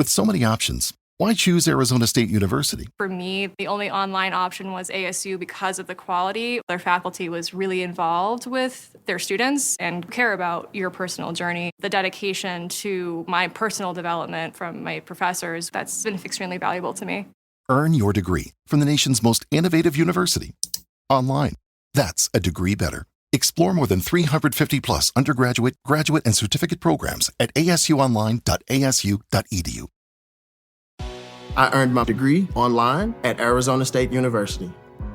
With so many options, why choose Arizona State University? For me, the only online option was ASU because of the quality. Their faculty was really involved with their students and care about your personal journey. The dedication to my personal development from my professors, that's been extremely valuable to me. Earn your degree from the nation's most innovative university. Online. That's a degree better. Explore more than 350 plus undergraduate, graduate, and certificate programs at asuonline.asu.edu. I earned my degree online at Arizona State University.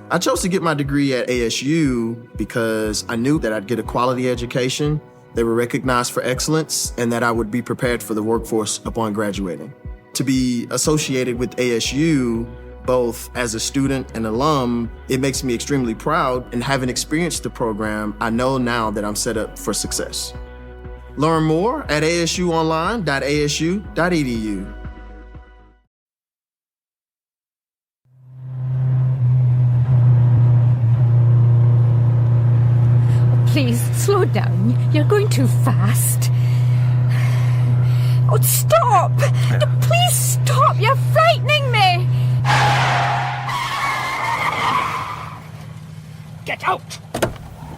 I chose to get my degree at ASU because I knew that I'd get a quality education, they were recognized for excellence, and that I would be prepared for the workforce upon graduating. To be associated with ASU, both as a student and alum, it makes me extremely proud, and having experienced the program, I know now that I'm set up for success. Learn more at asuonline.asu.edu. Please, slow down. You're going too fast. Oh, stop! Please stop! You're frightening me! Get out!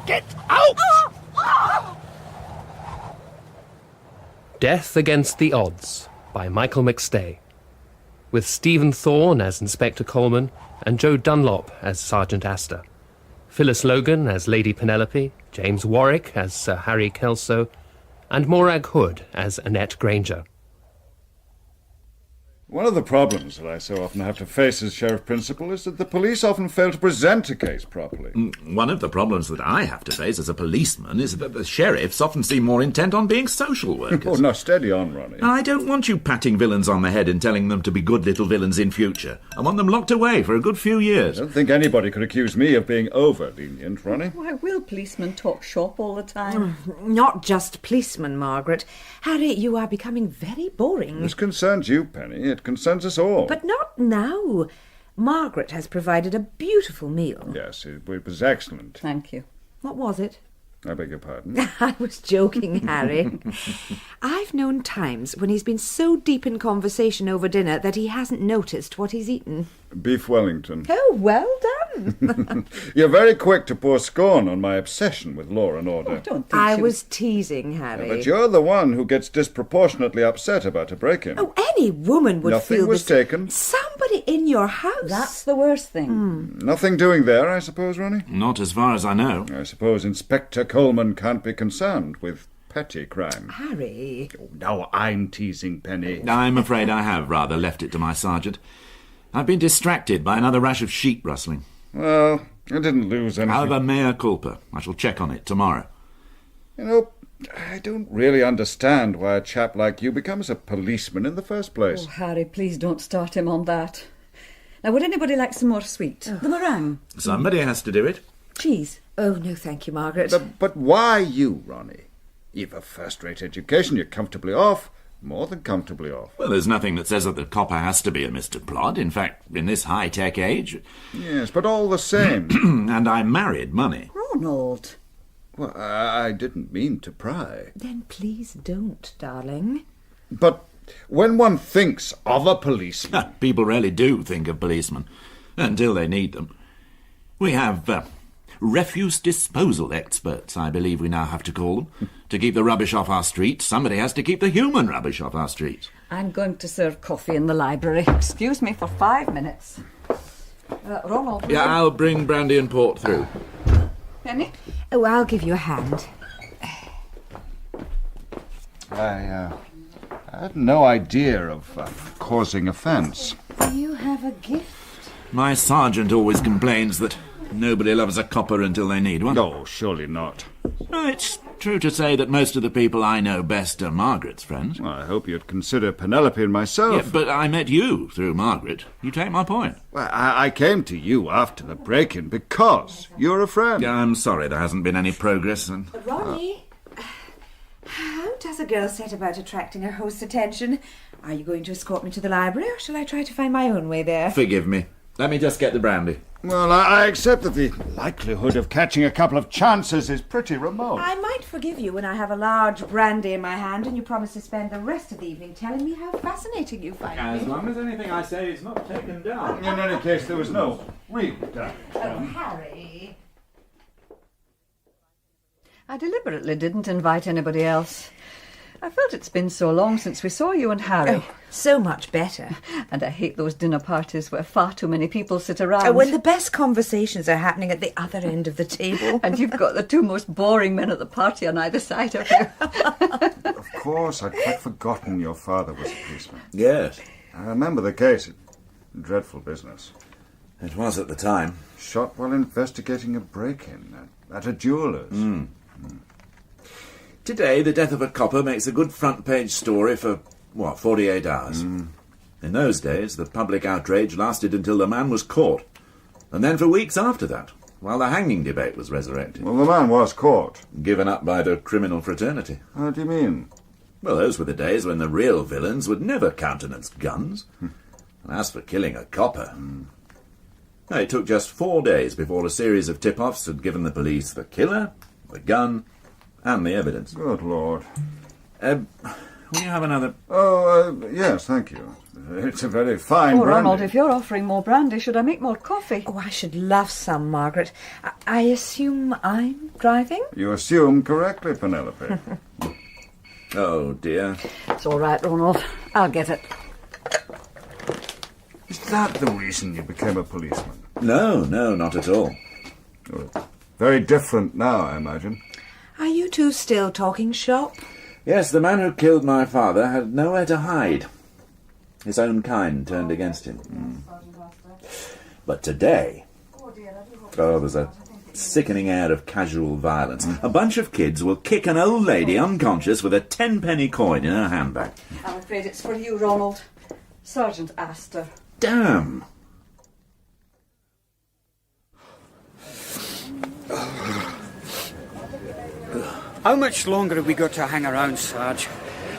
Get out! Death Against the Odds by Michael McStay, with Stephen Thorne as Inspector Coleman and Joe Dunlop as Sergeant Astor, Phyllis Logan as Lady Penelope, James Warwick as Sir Harry Kelso, and Morag Hood as Annette Granger. One of the problems that I so often have to face as Sheriff Principal is that the police often fail to present a case properly. One of the problems that I have to face as a policeman is that the sheriffs often seem more intent on being social workers. Oh, no, steady on, Ronnie. I don't want you patting villains on the head and telling them to be good little villains in future. I want them locked away for a good few years. I don't think anybody could accuse me of being over-lenient, Ronnie. Why will policemen talk shop all the time? Not just policemen, Margaret. Harry, you are becoming very boring. This concerns you, Penny. It concerns us all. But not now. Margaret has provided a beautiful meal. Yes, it was excellent. Thank you. What was it? I beg your pardon? I was joking, Harry. I've known times when he's been so deep in conversation over dinner that he hasn't noticed what he's eaten. Beef Wellington. Oh, well done. You're very quick to pour scorn on my obsession with law and order. I don't think I was teasing, Harry. But you're the one who gets disproportionately upset about a break-in. Oh, any woman would feel Nothing was taken. Somebody in your house. That's the worst thing. Nothing doing there, I suppose, Ronnie? Not as far as I know. I suppose Inspector Coleman can't be concerned with petty crime. Harry. Oh, now I'm teasing, Penny. I'm afraid I have rather left it to my sergeant. I've been distracted by another rash of sheep-rustling. Well, I didn't lose anything. However, mea culpa. I shall check on it tomorrow. You know, I don't really understand why a chap like you becomes a policeman in the first place. Oh, Harry, please don't start him on that. Now, would anybody like some more sweet? The meringue. Somebody has to do it. Cheese. Oh, no, thank you, Margaret. But why you, Ronnie? You've a first-rate education, you're comfortably off. More than comfortably off. Well, there's nothing that says that the copper has to be a Mr. Plod. In fact, in this high-tech age... Yes, but all the same. And I married money. Ronald. Well, I didn't mean to pry. Then please don't, darling. But when one thinks of a policeman... People rarely do think of policemen, until they need them. We have refuse disposal experts, I believe we now have to call them. To keep the rubbish off our streets, somebody has to keep the human rubbish off our streets. I'm going to serve coffee in the library. Excuse me for 5 minutes. Ronald. Yeah, I'll bring brandy and port through. Penny? Oh, I'll give you a hand. I had no idea of causing offence. You have a gift. My sergeant always complains that nobody loves a copper until they need one. No, surely not. It's true to say that most of the people I know best are Margaret's friends. Well, I hope you'd consider Penelope and myself. Yeah, but I met you through Margaret. You take my point. Well, I came to you after the break-in because you're a friend. Yeah, I'm sorry there hasn't been any progress. And Ronnie, how does a girl set about attracting her host's attention? Are you going to escort me to the library, or shall I try to find my own way there? Forgive me. Let me just get the brandy. Well, I accept that the likelihood of catching a couple of chances is pretty remote. I might forgive you when I have a large brandy in my hand and you promise to spend the rest of the evening telling me how fascinating you find As me. long as anything I say is not taken down. In any case, there was no real doubt. Oh, Harry. I deliberately didn't invite anybody else. I felt it's been so long since we saw you and Harry. Oh, so much better. And I hate those dinner parties where far too many people sit around. Oh, when the best conversations are happening at the other end of the table. And you've got the two most boring men at the party on either side of you. Of course, I'd quite forgotten your father was a policeman. Yes. I remember the case. Dreadful business. It was at the time. Shot while investigating a break-in at a jeweller's. Today, the death of a copper makes a good front-page story for, 48 hours. In those days, the public outrage lasted until the man was caught, and then for weeks after that, while the hanging debate was resurrected. Well, the man was caught. Given up by the criminal fraternity. How do you mean? Well, those were the days when the real villains would never countenance guns. And as for killing a copper... It took just 4 days before a series of tip-offs had given the police the killer, the gun, and the evidence. Good Lord. Will you have another? Yes, thank you. It's a very fine brandy. Ronald, if you're offering more brandy, should I make more coffee? Oh, I should love some, Margaret. I assume I'm driving? You assume correctly, Penelope. Oh, dear. It's all right, Ronald. I'll get it. Is that the reason you became a policeman? No, not at all. Very different now, I imagine. Are you two still talking shop? Yes, the man who killed my father had nowhere to hide. His own kind turned against him. But today... there's a sickening air of casual violence. A bunch of kids will kick an old lady unconscious with a 10-penny coin in her handbag. I'm afraid it's for you, Ronald. Sergeant Astor. Damn! How much longer have we got to hang around, Sarge?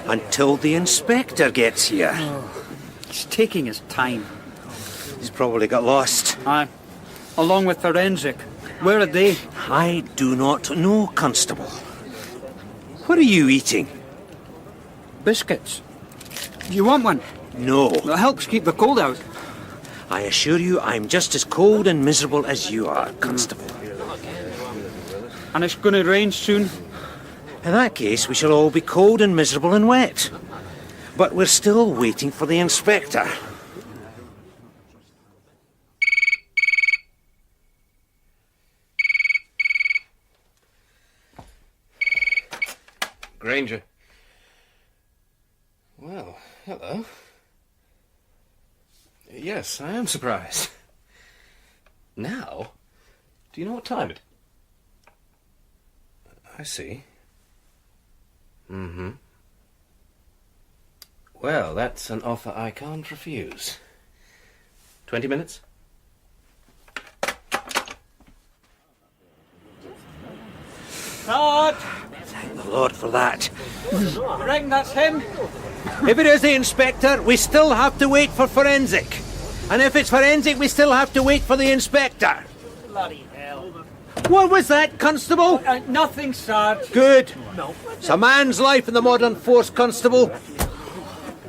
Until the inspector gets here. He's taking his time. He's probably got lost. Aye. Along with forensic. Where are they? I do not know, Constable. What are you eating? Biscuits. Do you want one? No. It helps keep the cold out. I assure you I'm just as cold and miserable as you are, Constable. And it's going to rain soon? In that case, we shall all be cold and miserable and wet. But we're still waiting for the inspector. Granger. Well, hello. Yes, I am surprised. Now? Do you know what time it... I see. Mm-hmm. Well, that's an offer I can't refuse. 20 minutes? Sarge! Thank the Lord for that. You reckon that's him? If it is the inspector, we still have to wait for forensic. And if it's forensic, we still have to wait for the inspector. Bloody hell. What was that, Constable? Nothing, Sarge. Good. No. It's a man's life in the modern force, Constable.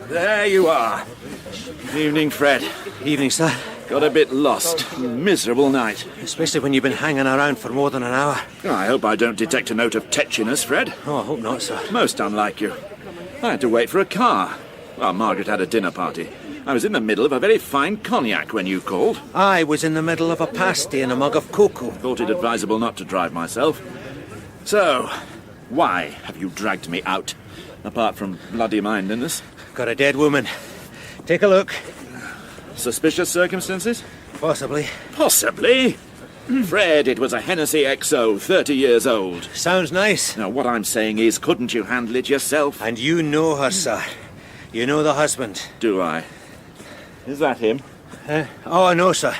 There you are. Good evening, Fred. Evening, sir. Got a bit lost. Miserable night. Especially when you've been hanging around for more than an hour. I hope I don't detect a note of tetchiness, Fred. Oh, I hope not, sir. Most unlike you. I had to wait for a car. Well, Margaret had a dinner party. I was in the middle of a very fine cognac when you called. I was in the middle of a pasty and a mug of cocoa. Thought it advisable not to drive myself. So, why have you dragged me out? Apart from bloody mindedness. Got a dead woman. Take a look. Suspicious circumstances? Possibly. Possibly? Fred, it was a Hennessy XO, 30 years old. Sounds nice. Now, what I'm saying is, couldn't you handle it yourself? And you know her, sir. You know the husband. Do I? Is that him? Oh, no, sir.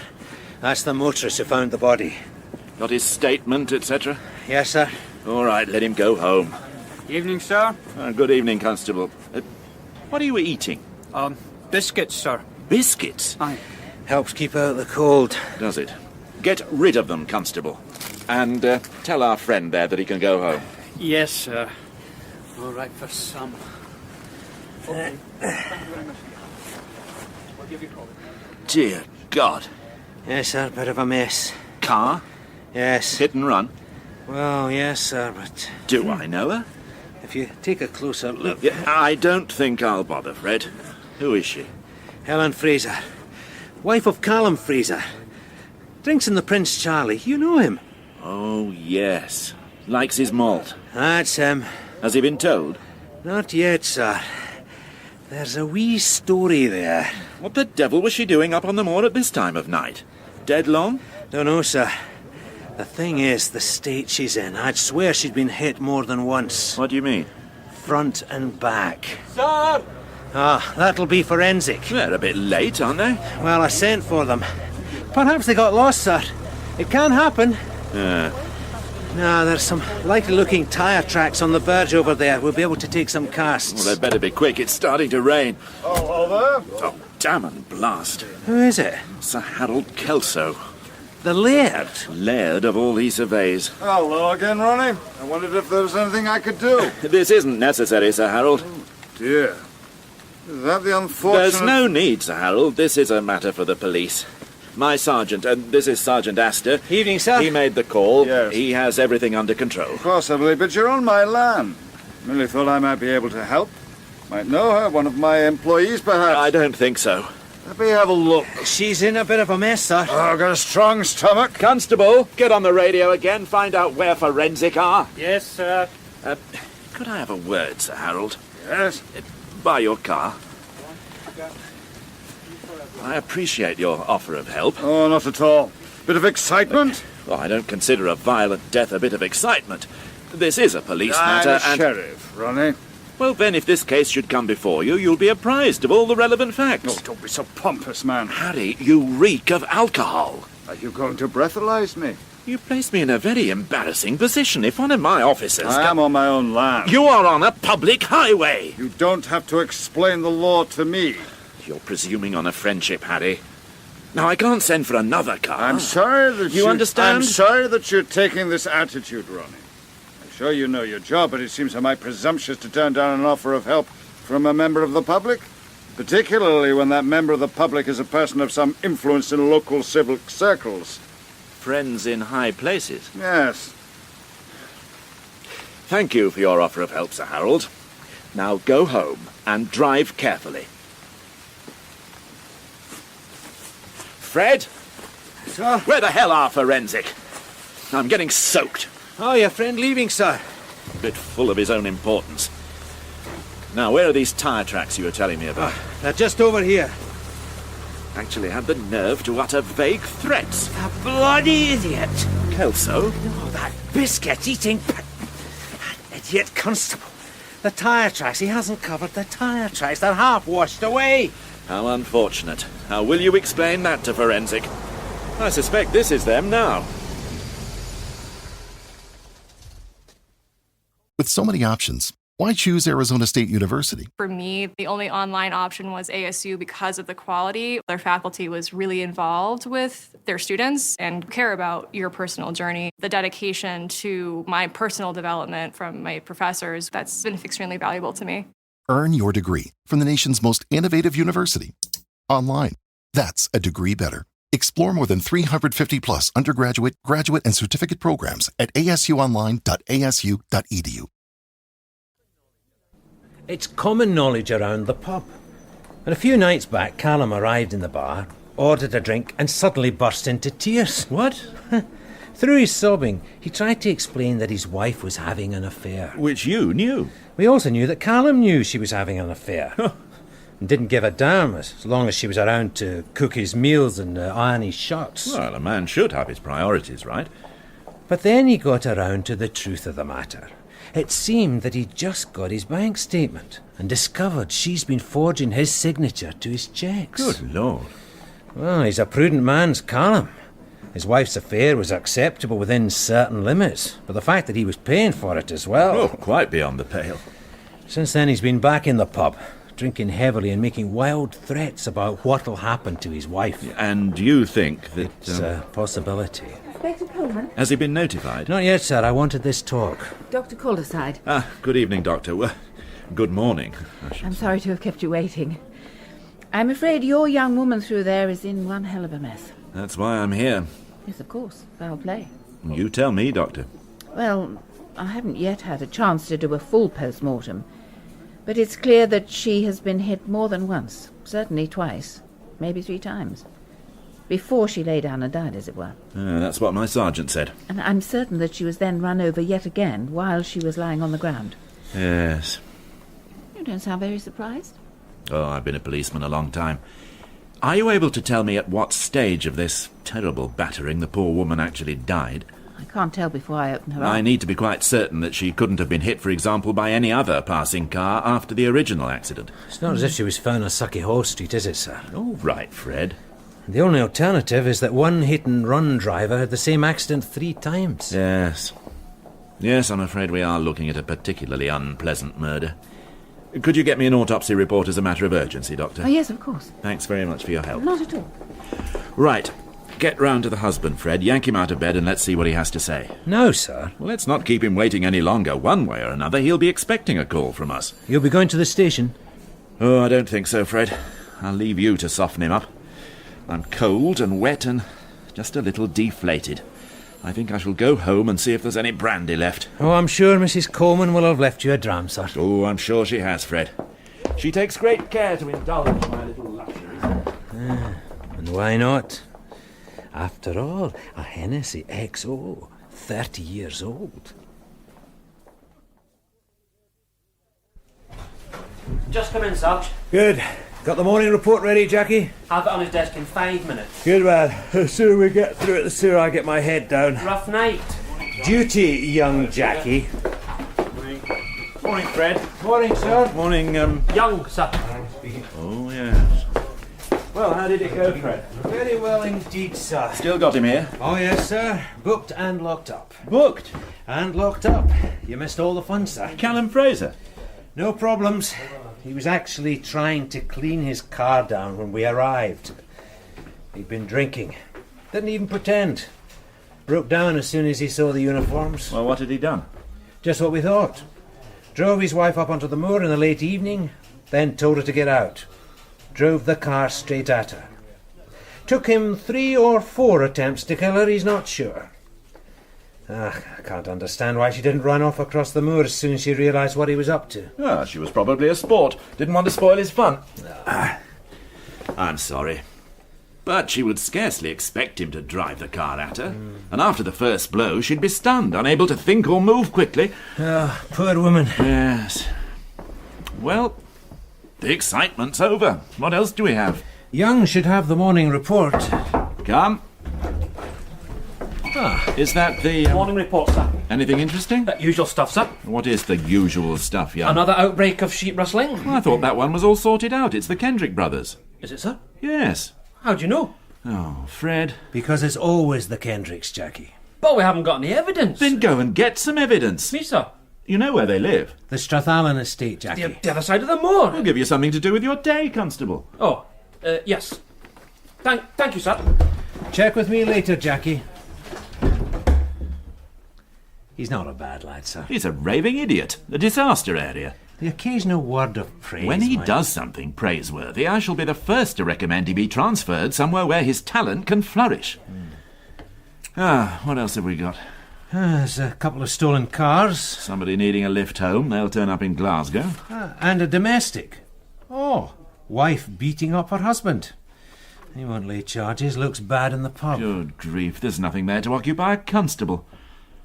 That's the motorist who found the body. Got his statement, etc.? Yes, sir. All right, let him go home. Evening, sir. Good evening, Constable. What are you eating? Biscuits, sir. Biscuits? Aye. Helps keep out the cold. Does it? Get rid of them, Constable. And tell our friend there that he can go home. Yes, sir. All right for some. Dear God. Yes, sir, bit of a mess. Car? Yes. Hit and run? Well, yes, sir, but... Do I know her? If you take a closer look... Yeah, I don't think I'll bother, Fred. Who is she? Helen Fraser. Wife of Callum Fraser. Drinks in the Prince Charlie. You know him. Oh, yes. Likes his malt. That's him. Has he been told? Not yet, sir. There's a wee story there. What the devil was she doing up on the moor at this time of night? Dead long? Don't know, sir. The thing is, the state she's in, I'd swear she'd been hit more than once. What do you mean? Front and back. Sir! Ah, that'll be forensic. They're a bit late, aren't they? Well, I sent for them. Perhaps they got lost, sir. It can happen. Now, there's some likely-looking tyre tracks on the verge over there. We'll be able to take some casts. Well, they'd better be quick. It's starting to rain. Oh, there. Oh, damn and blast. Who is it? Sir Harold Kelso. The Laird. Laird of all he surveys. Hello again, Ronnie. I wondered if there was anything I could do. This isn't necessary, Sir Harold. Dear. Is that the unfortunate... There's no need, Sir Harold. This is a matter for the police. My sergeant, and this is Sergeant Astor. Evening, sir. He made the call. Yes. He has everything under control. Possibly, but you're on my land. Merely thought I might be able to help. Might know her, one of my employees, perhaps. I don't think so. Let me have a look. She's in a bit of a mess, sir. Oh, I've got a strong stomach. Constable, get on the radio again. Find out where forensic are. Yes, sir. Could I have a word, Sir Harold? Yes? By your car. I appreciate your offer of help. Oh, not at all. Bit of excitement? Well, I don't consider a violent death a bit of excitement. This is a police I'm matter, a sheriff, Ronnie. Well, then, if this case should come before you, you'll be apprised of all the relevant facts. Oh, don't be so pompous, man. Harry, you reek of alcohol. Are you going to breathalyze me? You place me in a very embarrassing position. If one of my officers... I am on my own land. You are on a public highway. You don't have to explain the law to me. You're presuming on a friendship, Harry. Now, I can't send for another car. I'm sorry that You understand? I'm sorry that you're taking this attitude, Ronnie. I'm sure you know your job, but it seems I might presumptuous to turn down an offer of help from a member of the public, particularly when that member of the public is a person of some influence in local civic circles. Friends in high places. Yes. Thank you for your offer of help, Sir Harold. Now go home and drive carefully. Fred? Sir? Where the hell are forensic? I'm getting soaked. Oh, your friend leaving, sir. A bit full of his own importance. Now, where are these tyre tracks you were telling me about? They're just over here. Actually had the nerve to utter vague threats. A bloody idiot. Kelso? Oh, that biscuit-eating... That idiot constable. The tyre tracks. He hasn't covered the tyre tracks. They're half washed away. How unfortunate. How will you explain that to forensic? I suspect this is them now. With so many options, why choose Arizona State University? For me, the only online option was ASU because of the quality. Their faculty was really involved with their students and care about your personal journey. The dedication to my personal development from my professors, that's been extremely valuable to me. Earn your degree from the nation's most innovative university. Online. That's a degree better. Explore more than 350 plus undergraduate, graduate, and certificate programs at asuonline.asu.edu. It's common knowledge around the pub. And a few nights back, Callum arrived in the bar, ordered a drink, and suddenly burst into tears. What? Through his sobbing, he tried to explain that his wife was having an affair. Which you knew. We also knew that Callum knew she was having an affair. And didn't give a damn as long as she was around to cook his meals and iron his shirts. Well, a man should have his priorities, right? But then he got around to the truth of the matter. It seemed that he'd just got his bank statement and discovered she's been forging his signature to his cheques. Good Lord. Well, he's a prudent man's Callum. His wife's affair was acceptable within certain limits, but the fact that he was paying for it as well... Oh, quite beyond the pale. Since then he's been back in the pub, drinking heavily and making wild threats about what'll happen to his wife. And you think that... It's a possibility. Inspector Coleman? Has he been notified? Not yet, sir. I wanted this talk. Dr. Calderside. Good evening, Doctor. Well, good morning. I'm sorry to have kept you waiting. I'm afraid your young woman through there is in one hell of a mess. That's why I'm here. Yes, of course. Foul play. You tell me, Doctor. Well, I haven't yet had a chance to do a full post-mortem, but it's clear that she has been hit more than once, certainly twice, maybe 3 times, before she lay down and died, as it were. That's what my sergeant said. And I'm certain that she was then run over yet again while she was lying on the ground. Yes. You don't sound very surprised. Oh, I've been a policeman a long time. Are you able to tell me at what stage of this terrible battering the poor woman actually died? I can't tell before I open her I eyes. need to be quite certain that she couldn't have been hit, for example, by any other passing car after the original accident. It's not as if she was found on Sucky Street, is it, sir? All right, Fred. The only alternative is that one hit-and-run driver had the same accident 3 times. Yes. Yes, I'm afraid we are looking at a particularly unpleasant murder. Could you get me an autopsy report as a matter of urgency, Doctor? Oh, yes, of course. Thanks very much for your help. Not at all. Right. Get round to the husband, Fred. Yank him out of bed and let's see what he has to say. No, sir. Well, let's not keep him waiting any longer. One way or another, he'll be expecting a call from us. You'll be going to the station? Oh, I don't think so, Fred. I'll leave you to soften him up. I'm cold and wet and just a little deflated. I think I shall go home and see if there's any brandy left. Oh, I'm sure Mrs. Coleman will have left you a dram, sir. Oh, I'm sure she has, Fred. She takes great care to indulge my little luxuries. And why not? After all, a Hennessy XO, 30 years old. Just come in, Sarge. Good. Got the morning report ready, Jackie? Have it on his desk in 5 minutes. Good, man. The sooner we get through it, the sooner I get my head down. Rough night. Duty, young Jackie. Morning, Fred. Morning, sir. Morning, Young, sir. Oh, yes. Well, how did it go, Fred? Very well indeed, sir. Still got him here? Oh, yes, sir. Booked and locked up. Booked? And locked up. You missed all the fun, sir. Callum Fraser? No problems. He was actually trying to clean his car down when we arrived. He'd been drinking. Didn't even pretend. Broke down as soon as he saw the uniforms. Well, what had he done? Just what we thought. Drove his wife up onto the moor in the late evening, then told her to get out. Drove the car straight at her. Took him 3 or 4 attempts to kill her, he's not sure. I can't understand why she didn't run off across the moor as soon as she realised what he was up to. Ah, she was probably a sport. Didn't want to spoil his fun. I'm sorry. But she would scarcely expect him to drive the car at her. And after the first blow, she'd be stunned, unable to think or move quickly. Ah, poor woman. Yes. Well, the excitement's over. What else do we have? Young should have the morning report. Come. Is that the... Morning report, sir. Anything interesting? Usual stuff, sir. What is the usual stuff, Young? Another outbreak of sheep-rustling. Well, I thought that one was all sorted out. It's the Kendrick brothers. Is it, sir? Yes. How do you know? Oh, Fred. Because it's always the Kendricks, Jackie. But we haven't got any evidence. Then go and get some evidence. Me, sir. You know where they live. The Strathallan estate, Jackie. The other side of the moor. We'll give you something to do with your day, Constable. Oh, yes. Thank you, sir. Check with me later, Jackie. He's not a bad lad, sir. He's a raving idiot. A disaster area. The occasional word of praise. When he does something praiseworthy, I shall be the first to recommend he be transferred somewhere where his talent can flourish. What else have we got? There's a couple of stolen cars. Somebody needing a lift home. They'll turn up in Glasgow. And a domestic. Oh, wife beating up her husband. He won't lay charges. Looks bad in the pub. Good grief, there's nothing there to occupy a constable.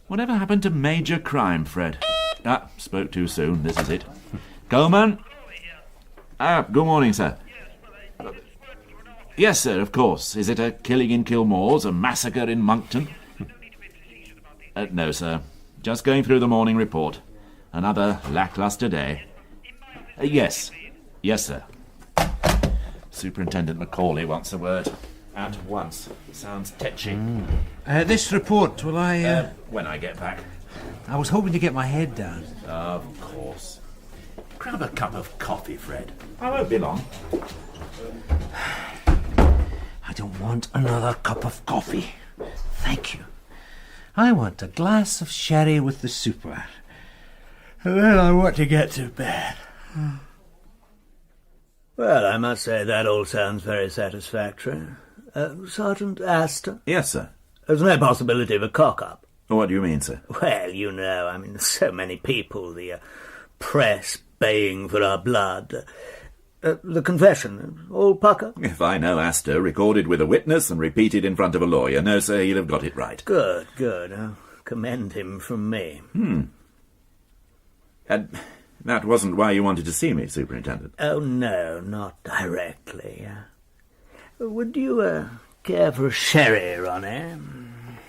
Whatever happened to major crime, Fred? Spoke too soon. This is it. Coleman? Good morning, sir. Yes, sir, of course. Is it a killing in Kilmore's, a massacre in Monkton? No, sir. Just going through the morning report. Another lacklustre day. Yes. Yes, sir. Superintendent Macaulay wants a word. At once. Sounds tetchy. This report, will when I get back. I was hoping to get my head down. Of course. Grab a cup of coffee, Fred. I won't be long. I don't want another cup of coffee. Thank you. I want a glass of sherry with the super. And then I want to get to bed. Well, I must say that all sounds very satisfactory. Sergeant Astor? Yes, sir. There's no possibility of a cock-up. What do you mean, sir? Well, you know, I mean, there's so many people, the press baying for our blood. The confession, all pucker? If I know Astor, recorded with a witness and repeated in front of a lawyer, no, sir, he'll have got it right. Good, good. I'll commend him from me. And that wasn't why you wanted to see me, Superintendent? Oh, no, not directly. Would you care for a sherry, Ronnie?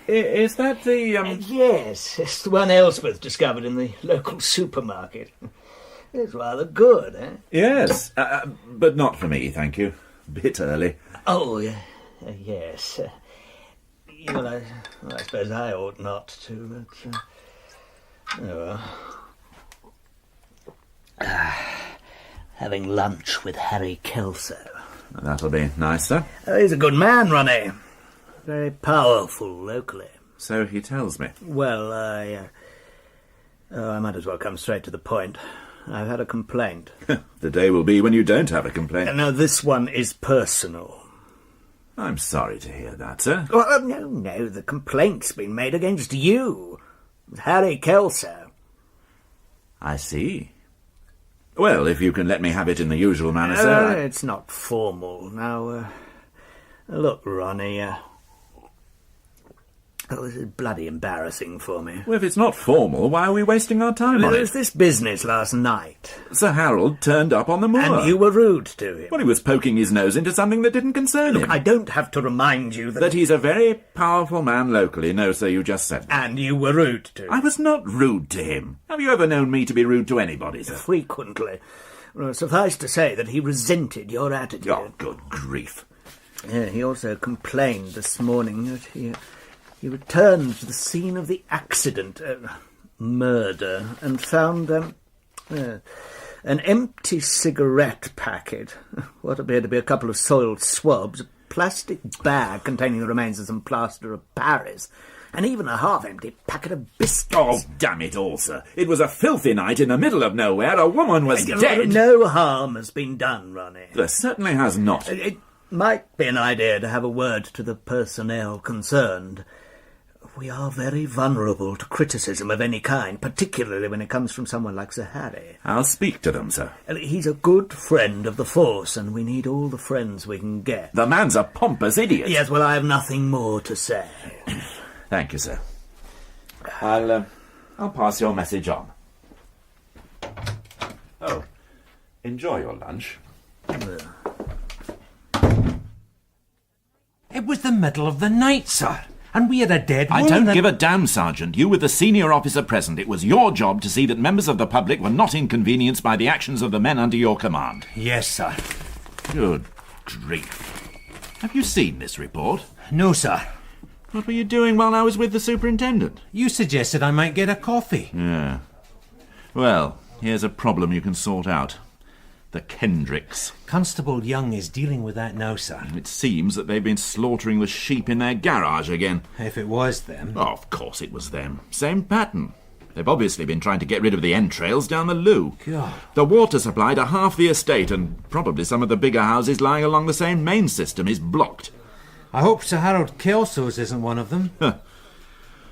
Is that the, Yes, it's the one Ellsworth discovered in the local supermarket. It's rather good, eh? Yes, but not for me, thank you. Bit early. Oh, yes. Well, I suppose I ought not to, but... oh, well. Having lunch with Harry Kelso. That'll be nice, sir. He's a good man, Ronnie. Very powerful locally. So he tells me. Well, I might as well come straight to the point. I've had a complaint. The day will be when you don't have a complaint. No, this one is personal. I'm sorry to hear that, sir. Well, no, the complaint's been made against you. Harry Kelso. I see. Well, if you can let me have it in the usual manner, sir. It's not formal. Now, look, Ronnie, this is bloody embarrassing for me. Well, if it's not formal, why are we wasting our time on it? There was this business last night. Sir Harold turned up on the moor. And you were rude to him. Well, he was poking his nose into something that didn't concern him. I don't have to remind you that... That he's a very powerful man locally. No, sir, you just said that. And you were rude to him. I was not rude to him. Have you ever known me to be rude to anybody, sir? Frequently. Well, suffice to say that he resented your attitude. Oh, good grief. Yeah, he also complained this morning that he returned to the scene of the accident, murder, and found an empty cigarette packet, what appeared to be a couple of soiled swabs, a plastic bag containing the remains of some plaster of Paris, and even a half-empty packet of biscuits. Oh, damn it all, sir. It was a filthy night in the middle of nowhere. A woman was dead. No harm has been done, Ronnie. There certainly has not. It might be an idea to have a word to the personnel concerned. We are very vulnerable to criticism of any kind, particularly when it comes from someone like Sir Harry. I'll speak to them, sir. He's a good friend of the force, and we need all the friends we can get. The man's a pompous idiot. Yes, well, I have nothing more to say. Thank you, sir. I'll pass your message on. Oh, enjoy your lunch. It was the middle of the night, sir. And we had a dead I woman. don't give a damn, Sergeant. You were the senior officer present. It was your job to see that members of the public were not inconvenienced by the actions of the men under your command. Yes, sir. Good grief. Have you seen this report? No, sir. What were you doing while I was with the superintendent? You suggested I might get a coffee. Yeah. Well, here's a problem you can sort out. The Kendricks. Constable Young is dealing with that now, sir. It seems that they've been slaughtering the sheep in their garage again. If it was them. Oh, of course it was them. Same pattern. They've obviously been trying to get rid of the entrails down the loo. God. The water supply to half the estate, and probably some of the bigger houses lying along the same main system, is blocked. I hope Sir Harold Kelso's isn't one of them.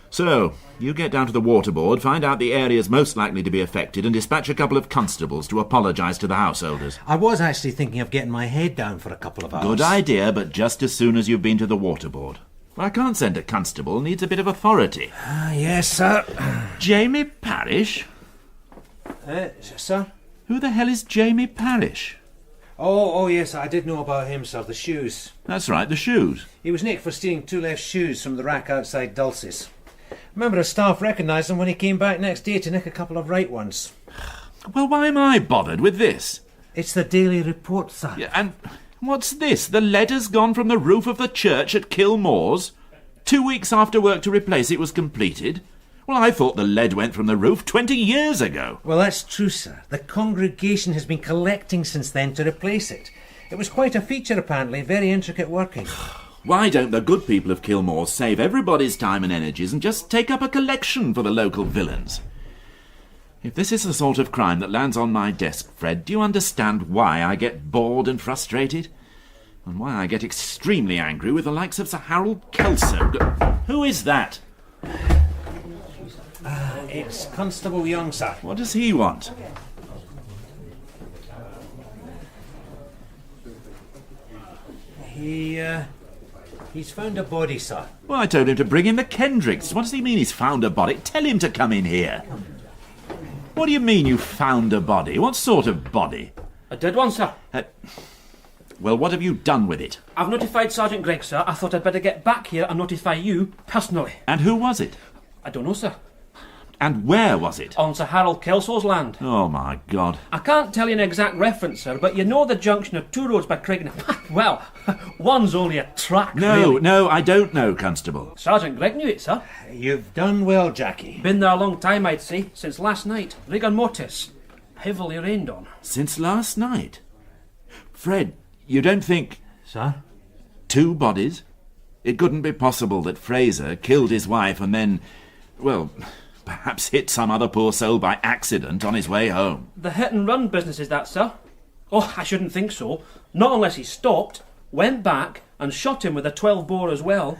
So, you get down to the water board, find out the areas most likely to be affected, and dispatch a couple of constables to apologise to the householders. I was actually thinking of getting my head down for a couple of hours. Good idea, but just as soon as you've been to the water board. I can't send a constable, needs a bit of authority. Yes, sir. Jamie Parish? Sir? Who the hell is Jamie Parish? Oh, yes, I did know about him, sir, the shoes. That's right, the shoes. He was nicked for stealing 2 left shoes from the rack outside Dulce's. Remember, a staff recognised him when he came back next day to nick a couple of right ones. Well, why am I bothered with this? It's the Daily Report, sir. Yeah, and what's this? The lead's gone from the roof of the church at Kilmore's? 2 weeks after work to replace it was completed? Well, I thought the lead went from the roof 20 years ago. Well, that's true, sir. The congregation has been collecting since then to replace it. It was quite a feature, apparently, very intricate working. Why don't the good people of Kilmore save everybody's time and energies and just take up a collection for the local villains? If this is the sort of crime that lands on my desk, Fred, do you understand why I get bored and frustrated? And why I get extremely angry with the likes of Sir Harold Kelso? Who is that? It's Constable Young, sir. What does he want? He's found a body, sir. Well, I told him to bring in the Kendricks. What does he mean he's found a body? Tell him to come in here. What do you mean you found a body? What sort of body? A dead one, sir. Well, what have you done with it? I've notified Sergeant Gregg, sir. I thought I'd better get back here and notify you personally. And who was it? I don't know, sir. And where was it? On Sir Harold Kelso's land. Oh, my God. I can't tell you an exact reference, sir, but you know the junction of two roads by Craignham. Well, one's only a track, really. No, I don't know, Constable. Sergeant Gregg knew it, sir. You've done well, Jackie. Been there a long time, I'd say, since last night. Rigor mortis. Heavily rained on. Since last night? Fred, you don't think... Sir? 2 bodies? It couldn't be possible that Fraser killed his wife and then, well, perhaps hit some other poor soul by accident on his way home. The hit-and-run business is that, sir? Oh, I shouldn't think so. Not unless he stopped, went back, and shot him with a 12-bore as well.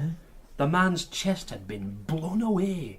The man's chest had been blown away.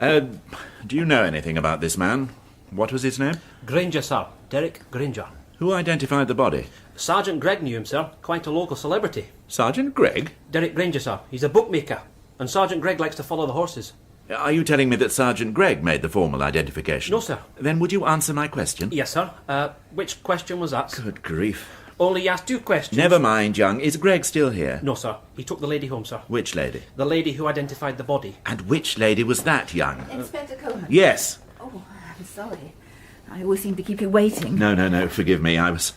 Do you know anything about this man? What was his name? Granger, sir. Derek Granger. Who identified the body? Sergeant Gregg knew him, sir. Quite a local celebrity. Sergeant Gregg? Derek Granger, sir. He's a bookmaker. And Sergeant Gregg likes to follow the horses. Are you telling me that Sergeant Gregg made the formal identification? No, sir. Then would you answer my question? Yes, sir. Which question was that? Good grief. Only asked 2 questions. Never mind, Young. Is Gregg still here? No, sir. He took the lady home, sir. Which lady? The lady who identified the body. And which lady was that, Young? Inspector Coleman. Yes. Oh, I'm sorry. I always seem to keep you waiting. No, forgive me. I was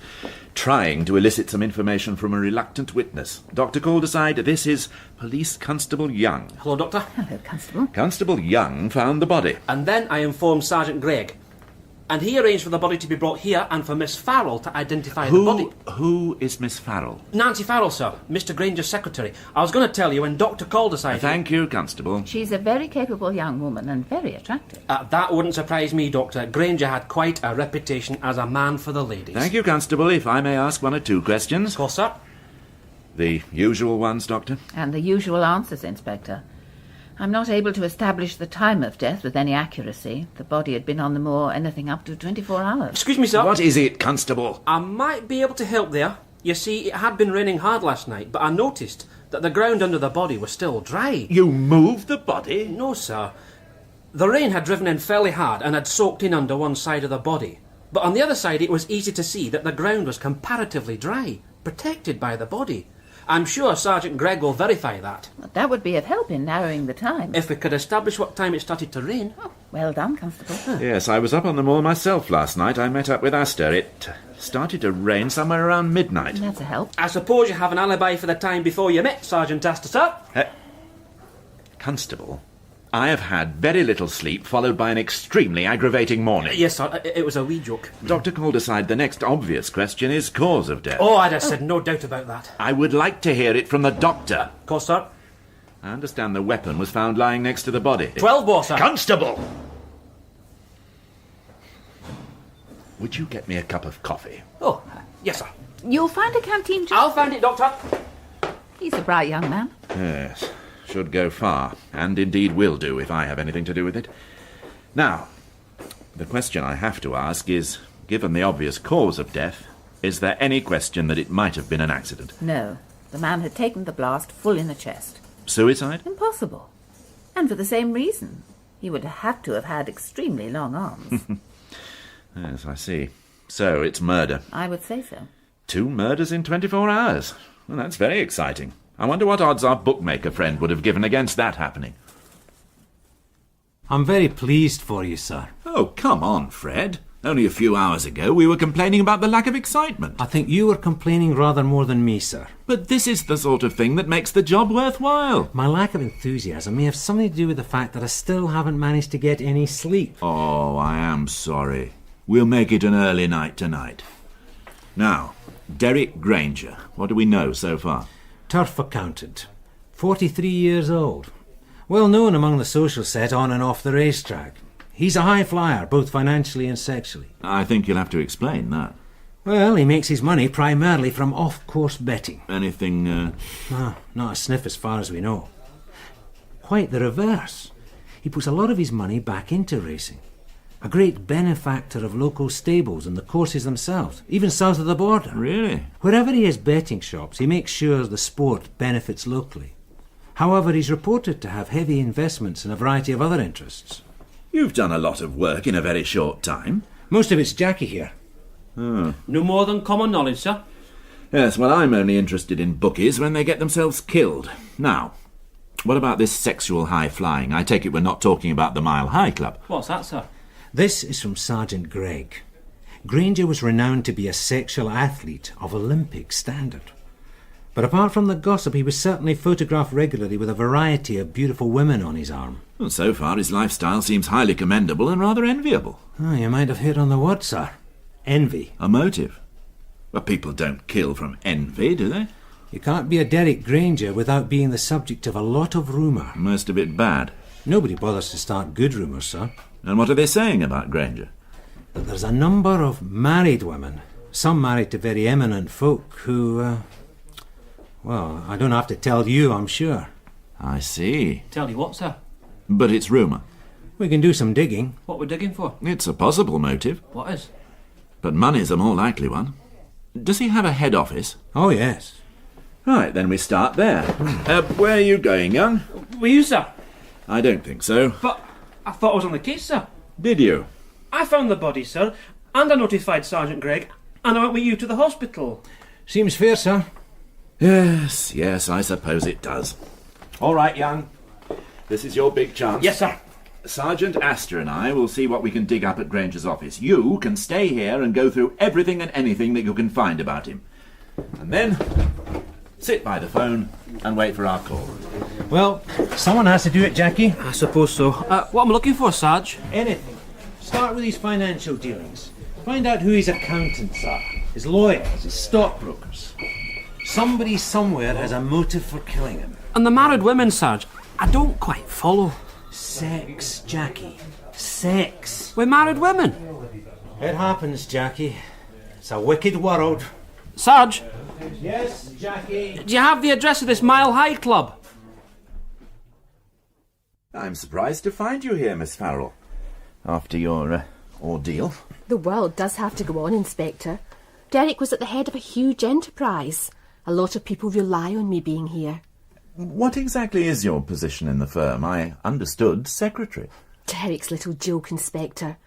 trying to elicit some information from a reluctant witness. Dr. Calderside, this is Police Constable Young. Hello, Doctor. Hello, Constable. Constable Young found the body. And then I informed Sergeant Gregg. And he arranged for the body to be brought here and for Miss Farrell to identify the body. Who is Miss Farrell? Nancy Farrell, sir. Mr. Granger's secretary. I was going to tell you when Dr. Calderside... Thank you, Constable. She's a very capable young woman and very attractive. That wouldn't surprise me, Doctor. Granger had quite a reputation as a man for the ladies. Thank you, Constable. If I may ask 1 or 2 questions. Of course, sir. The usual ones, Doctor? And the usual answers, Inspector. I'm not able to establish the time of death with any accuracy. The body had been on the moor anything up to 24 hours. Excuse me, sir. What is it, Constable? I might be able to help there. You see, it had been raining hard last night, but I noticed that the ground under the body was still dry. You moved the body? No, sir. The rain had driven in fairly hard and had soaked in under one side of the body. But on the other side, it was easy to see that the ground was comparatively dry, protected by the body. I'm sure Sergeant Gregg will verify that. Well, that would be of help in narrowing the time. If we could establish what time it started to rain. Oh, well done, Constable. Yes, I was up on the moor myself last night. I met up with Astor. It started to rain somewhere around midnight. That's a help. I suppose you have an alibi for the time before you met Sergeant Astor, sir? Constable, I have had very little sleep, followed by an extremely aggravating morning. Yes, sir. It was a wee joke. Dr. Calderside, the next obvious question is cause of death. Oh, I'd have said no doubt about that. I would like to hear it from the doctor. Of course, sir. I understand the weapon was found lying next to the body. 12-bore, sir. Constable! Would you get me a cup of coffee? Oh, yes, sir. You'll find a canteen just... I'll find it, Doctor. He's a bright young man. Yes, should go far, and indeed will do if I have anything to do with it. Now, the question I have to ask is, given the obvious cause of death, is there any question that it might have been an accident? No. The man had taken the blast full in the chest. Suicide? Impossible. And for the same reason. He would have to have had extremely long arms. Yes, I see. So it's murder. I would say so. 2 murders in 24 hours. Well, that's very exciting. I wonder what odds our bookmaker friend would have given against that happening. I'm very pleased for you, sir. Oh, come on, Fred. Only a few hours ago we were complaining about the lack of excitement. I think you were complaining rather more than me, sir. But this is the sort of thing that makes the job worthwhile. My lack of enthusiasm may have something to do with the fact that I still haven't managed to get any sleep. Oh, I am sorry. We'll make it an early night tonight. Now, Derek Granger, what do we know so far? Turf accountant, 43 years old. Well known among the social set on and off the racetrack. He's a high flyer, both financially and sexually. I think you'll have to explain that. Well, he makes his money primarily from off-course betting. Anything, No, not a sniff as far as we know. Quite the reverse. He puts a lot of his money back into racing. A great benefactor of local stables and the courses themselves, even south of the border. Really? Wherever he has betting shops, he makes sure the sport benefits locally. However, he's reported to have heavy investments in a variety of other interests. You've done a lot of work in a very short time. Most of it's Jackie here. Oh. No more than common knowledge, sir. Yes, well, I'm only interested in bookies when they get themselves killed. Now, what about this sexual high-flying? I take it we're not talking about the Mile High Club. What's that, sir? This is from Sergeant Gregg. Granger was renowned to be a sexual athlete of Olympic standard. But apart from the gossip, he was certainly photographed regularly with a variety of beautiful women on his arm. Well, so far, his lifestyle seems highly commendable and rather enviable. Oh, you might have hit on the word, sir. Envy. A motive? Well, people don't kill from envy, do they? You can't be a Derek Granger without being the subject of a lot of rumour. Most of it bad. Nobody bothers to start good rumours, sir. And what are they saying about Granger? That there's a number of married women, some married to very eminent folk who, well, I don't have to tell you, I'm sure. I see. Tell you what, sir? But it's rumour. We can do some digging. What we're digging for? It's a possible motive. What is? But money's a more likely one. Does he have a head office? Oh, yes. Right, then we start there. Where are you going, young? Were you, sir? I don't think so. But I thought I was on the case, sir. Did you? I found the body, sir, and I notified Sergeant Gregg, and I went with you to the hospital. Seems fair, sir. Yes, I suppose it does. All right, young. This is your big chance. Yes, sir. Sergeant Astor and I will see what we can dig up at Granger's office. You can stay here and go through everything and anything that you can find about him. And then sit by the phone and wait for our call. Well, someone has to do it, Jackie. I suppose so. What am I looking for, Sarge? Anything. Start with his financial dealings. Find out who his accountants are, his lawyers, his stockbrokers. Somebody somewhere has a motive for killing him. And the married women, Sarge, I don't quite follow. Sex, Jackie. Sex. With married women? It happens, Jackie. It's a wicked world. Sarge? Yes, Jackie? Do you have the address of this Mile High Club? I'm surprised to find you here, Miss Farrell. After your ordeal. The world does have to go on, Inspector. Derek was at the head of a huge enterprise. A lot of people rely on me being here. What exactly is your position in the firm? I understood secretary. Derek's little joke, Inspector.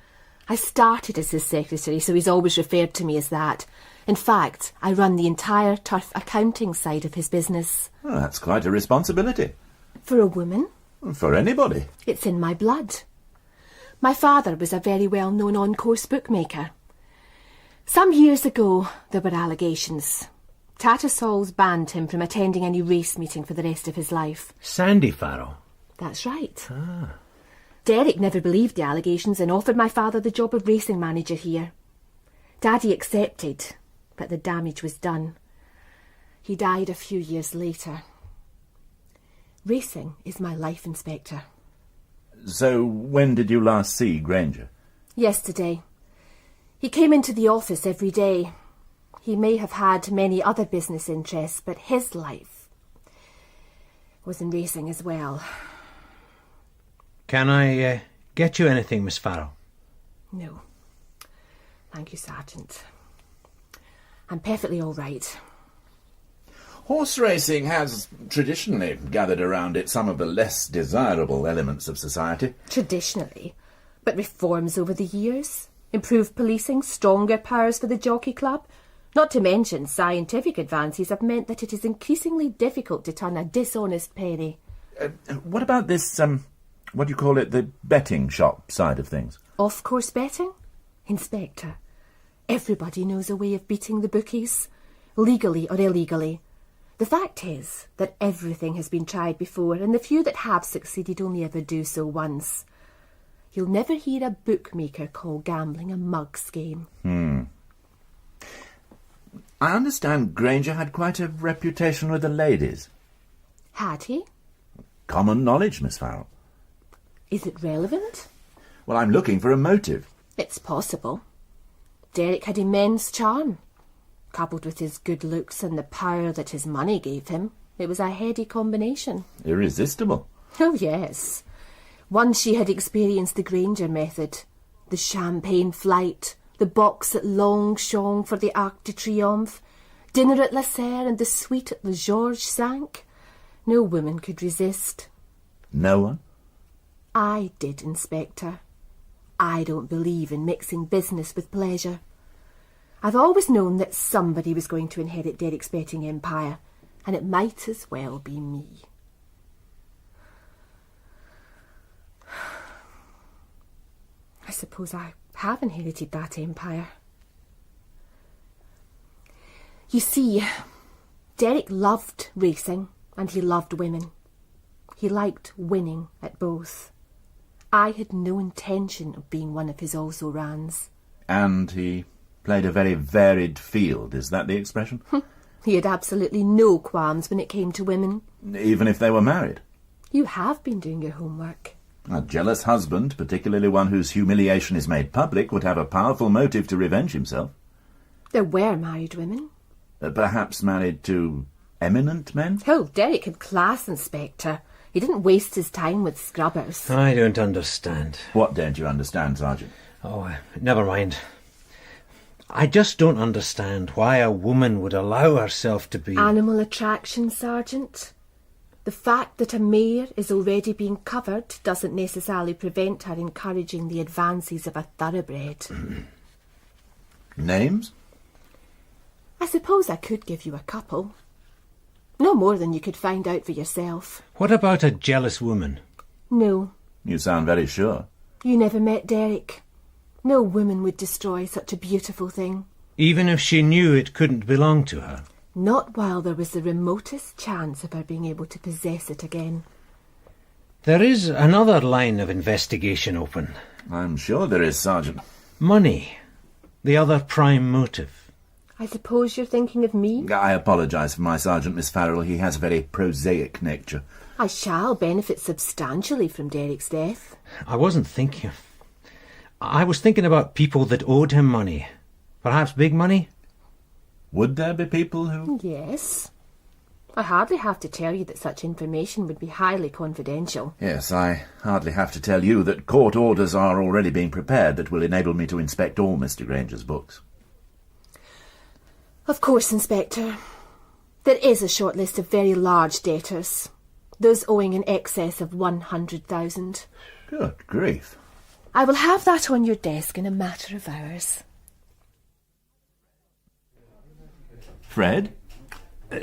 I started as his secretary, so he's always referred to me as that. In fact, I run the entire turf accounting side of his business. Well, that's quite a responsibility. For a woman? For anybody. It's in my blood. My father was a very well-known on-course bookmaker. Some years ago, there were allegations. Tattersall's banned him from attending any race meeting for the rest of his life. Sandy Farrell? That's right. Ah. Derek never believed the allegations and offered my father the job of racing manager here. Daddy accepted, but the damage was done. He died a few years later. Racing is my life, Inspector. So when did you last see Granger? Yesterday. He came into the office every day. He may have had many other business interests, but his life was in racing as well. Can I get you anything, Miss Farrell? No. Thank you, Sergeant. I'm perfectly all right. Horse racing has traditionally gathered around it some of the less desirable elements of society. Traditionally? But reforms over the years? Improved policing, stronger powers for the jockey club? Not to mention scientific advances have meant that it is increasingly difficult to turn a dishonest penny. What about this, what do you call it, the betting shop side of things? Off-course betting? Inspector, everybody knows a way of beating the bookies, legally or illegally. The fact is that everything has been tried before, and the few that have succeeded only ever do so once. You'll never hear a bookmaker call gambling a mug's game. I understand Granger had quite a reputation with the ladies. Had he? Common knowledge, Miss Farrell. Is it relevant? Well, I'm looking for a motive. It's possible. Derek had immense charm. Coupled with his good looks and the power that his money gave him, it was a heady combination. Irresistible. Oh, yes. Once she had experienced the Granger method, the champagne flight, the box at Longchamp for the Arc de Triomphe, dinner at La Serre and the suite at the Georges V. No woman could resist. No one? I did, Inspector. I don't believe in mixing business with pleasure. I've always known that somebody was going to inherit Derek's betting empire, and it might as well be me. I suppose I have inherited that empire. You see, Derek loved racing and he loved women. He liked winning at both. I had no intention of being one of his also-rans. And he played a very varied field, is that the expression? He had absolutely no qualms when it came to women. Even if they were married? You have been doing your homework. A jealous husband, particularly one whose humiliation is made public, would have a powerful motive to revenge himself. There were married women. Perhaps married to eminent men? Oh, Derek had class, Inspector. He didn't waste his time with scrubbers. I don't understand. What don't you understand, Sergeant? Oh, never mind. I just don't understand why a woman would allow herself to be... Animal attraction, Sergeant. The fact that a mare is already being covered doesn't necessarily prevent her encouraging the advances of a thoroughbred. Names? I suppose I could give you a couple. No more than you could find out for yourself. What about a jealous woman? No. You sound very sure. You never met Derek. No woman would destroy such a beautiful thing. Even if she knew it couldn't belong to her? Not while there was the remotest chance of her being able to possess it again. There is another line of investigation open. I'm sure there is, Sergeant. Money. The other prime motive. I suppose you're thinking of me? I apologise for my Sergeant, Miss Farrell. He has a very prosaic nature. I shall benefit substantially from Derek's death. I wasn't thinking... I was thinking about people that owed him money. Perhaps big money? Would there be people who... Yes. I hardly have to tell you that such information would be highly confidential. Yes, I hardly have to tell you that court orders are already being prepared that will enable me to inspect all Mr. Granger's books. Of course, Inspector. There is a short list of very large debtors. Those owing in excess of 100,000. Good grief. I will have that on your desk in a matter of hours. Fred?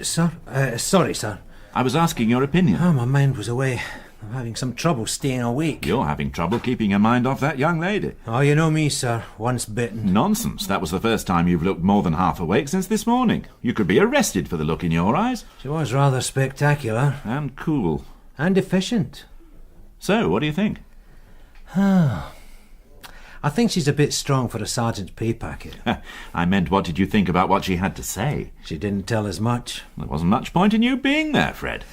Sir? Sorry, sir. I was asking your opinion. Oh, my mind was away. I'm having some trouble staying awake. You're having trouble keeping your mind off that young lady. Oh, you know me, sir. Once bitten. Nonsense. That was the first time you've looked more than half awake since this morning. You could be arrested for the look in your eyes. She was rather spectacular. And cool. And efficient. So, what do you think? I think she's a bit strong for a sergeant's pay packet. I meant, what did you think about what she had to say? She didn't tell us much. There wasn't much point in you being there, Fred.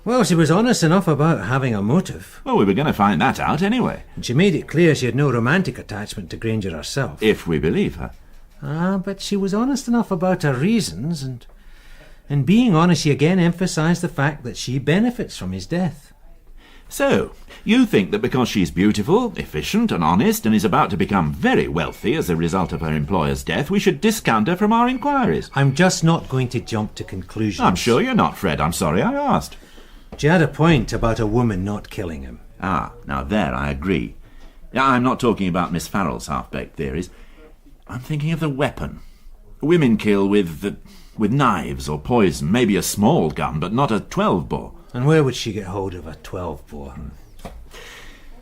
Well, she was honest enough about having a motive. Well, we were going to find that out anyway. And she made it clear she had no romantic attachment to Granger herself. If we believe her. But she was honest enough about her reasons, and in being honest, she again emphasised the fact that she benefits from his death. So, you think that because she's beautiful, efficient and honest and is about to become very wealthy as a result of her employer's death, we should discount her from our inquiries? I'm just not going to jump to conclusions. I'm sure you're not, Fred. I'm sorry I asked. She had a point about a woman not killing him. Ah, now there I agree. I'm not talking about Miss Farrell's half-baked theories. I'm thinking of the weapon. Women kill with knives or poison, maybe a small gun, but not a 12-bore. And where would she get hold of a 12-bore?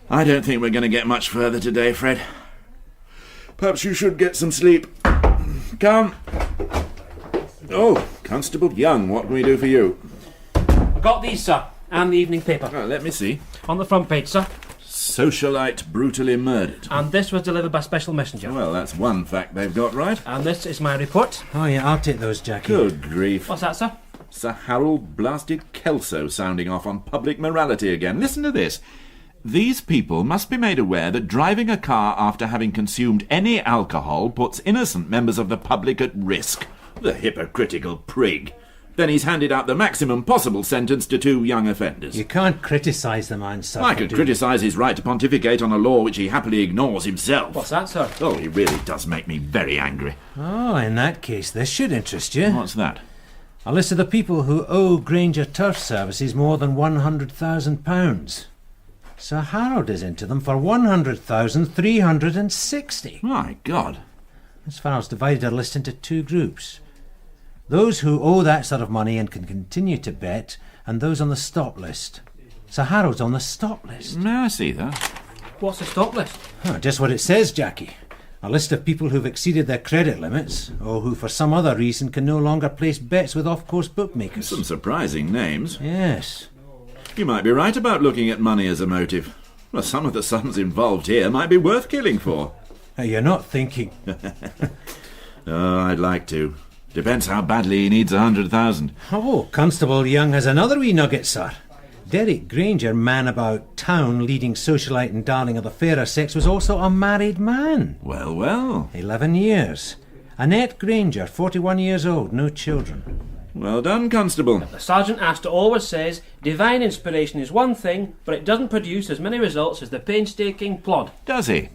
I don't think we're going to get much further today, Fred. Perhaps you should get some sleep. Come. Oh, Constable Young, what can we do for you? I got these, sir, and the evening paper. Oh, let me see. On the front page, sir. Socialite brutally murdered. And this was delivered by special messenger. Well, that's one fact they've got right. And this is my report. Oh, yeah, I'll take those, Jackie. Good grief. What's that, sir? Sir Harold blasted Kelso sounding off on public morality again. Listen to this. These people must be made aware that driving a car after having consumed any alcohol puts innocent members of the public at risk. The hypocritical prig. Then he's handed out the maximum possible sentence to 2 young offenders. You can't criticise the man, sir. I could criticise his right to pontificate on a law which he happily ignores himself. What's that, sir? Oh, he really does make me very angry. Oh, in that case, this should interest you. What's that? A list of the people who owe Granger Turf Services more than £100,000. Sir Harold is into them for £100,360. My God. As far as divided a list into 2 groups. Those who owe that sort of money and can continue to bet, and those on the stop list. Sir Harold's on the stop list. May I see that? What's the stop list? Oh, just what it says, Jackie. A list of people who've exceeded their credit limits, or who for some other reason can no longer place bets with off-course bookmakers. Some surprising names. Yes. You might be right about looking at money as a motive. Well, some of the sums involved here might be worth killing for. You're not thinking. Oh, I'd like to. Depends how badly he needs 100,000. Oh, Constable Young has another wee nugget, sir. Derek Granger, man about town, leading socialite and darling of the fairer sex, was also a married man. Well, well. 11 years. Annette Granger, 41 years old, no children. Well done, Constable. The Sergeant Astor always says divine inspiration is one thing, but it doesn't produce as many results as the painstaking plod. Does he?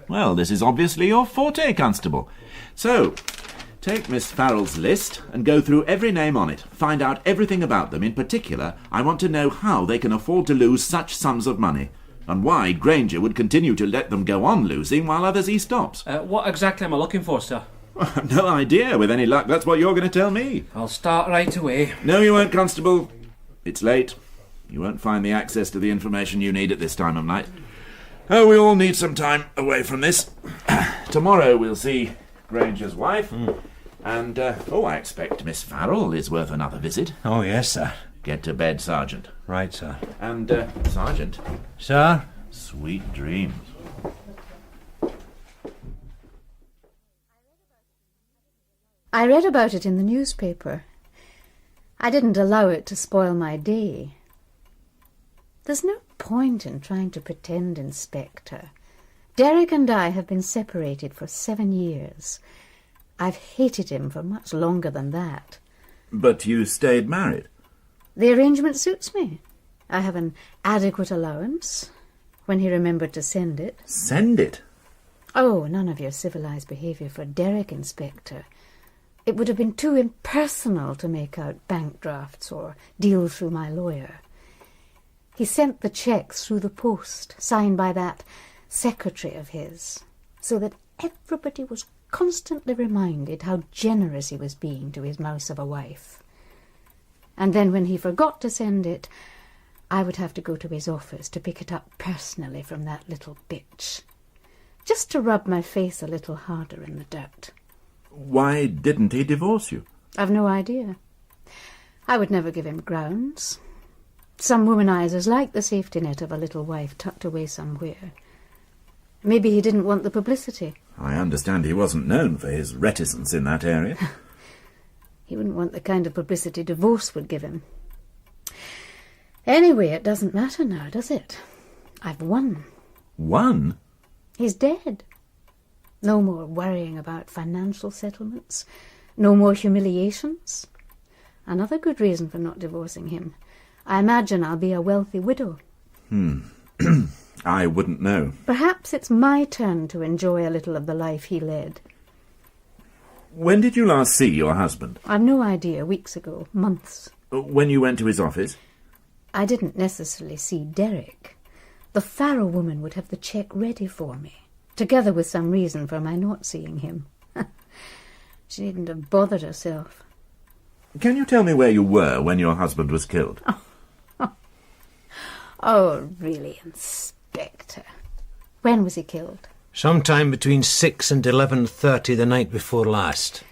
Well, this is obviously your forte, Constable. So, take Miss Farrell's list and go through every name on it. Find out everything about them. In particular, I want to know how they can afford to lose such sums of money, and why Granger would continue to let them go on losing while others he stops. What exactly am I looking for, sir? I've no idea. With any luck, that's what you're going to tell me. I'll start right away. No, you won't, Constable. It's late. You won't find the access to the information you need at this time of night. Oh, we all need some time away from this. Tomorrow we'll see Granger's wife. And, I expect Miss Farrell is worth another visit. Oh, yes, sir. Get to bed, Sergeant. Right, sir. And, Sergeant. Sir? Sweet dreams. I read about it in the newspaper. I didn't allow it to spoil my day. There's no point in trying to pretend, Inspector. Derek and I have been separated for 7 years. I've hated him for much longer than that. But you stayed married? The arrangement suits me. I have an adequate allowance, when he remembered to send it. Send it? Oh, none of your civilised behaviour for Derek, Inspector. It would have been too impersonal to make out bank drafts or deal through my lawyer. He sent the cheques through the post, signed by that secretary of his, so that everybody was constantly reminded how generous he was being to his mouse of a wife. And then when he forgot to send it, I would have to go to his office to pick it up personally from that little bitch, just to rub my face a little harder in the dirt. Why didn't he divorce you? I've no idea. I would never give him grounds. Some womanizers like the safety net of a little wife tucked away somewhere. Maybe he didn't want the publicity. I understand he wasn't known for his reticence in that area. He wouldn't want the kind of publicity divorce would give him. Anyway, it doesn't matter now, does it? I've won. Won? He's dead. No more worrying about financial settlements. No more humiliations. Another good reason for not divorcing him. I imagine I'll be a wealthy widow. I wouldn't know. Perhaps it's my turn to enjoy a little of the life he led. When did you last see your husband? I've no idea. Weeks ago. Months. When you went to his office? I didn't necessarily see Derek. The Farrell woman would have the cheque ready for me, together with some reason for my not seeing him. She needn't have bothered herself. Can you tell me where you were when your husband was killed? Oh, really, Inspector. When was he killed? Sometime between 6 and 11:30 the night before last.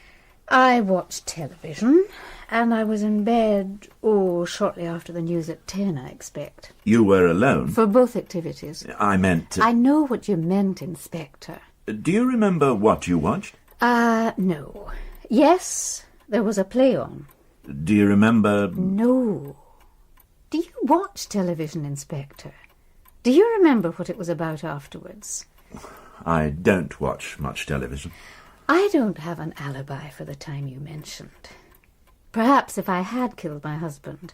I watched television, and I was in bed, shortly after the news at 10, I expect. You were alone? For both activities. I meant... I know what you meant, Inspector. Do you remember what you watched? No. Yes, there was a play on. Do you remember... No. Do you watch television, Inspector? Do you remember what it was about afterwards? I don't watch much television. I don't have an alibi for the time you mentioned. Perhaps if I had killed my husband,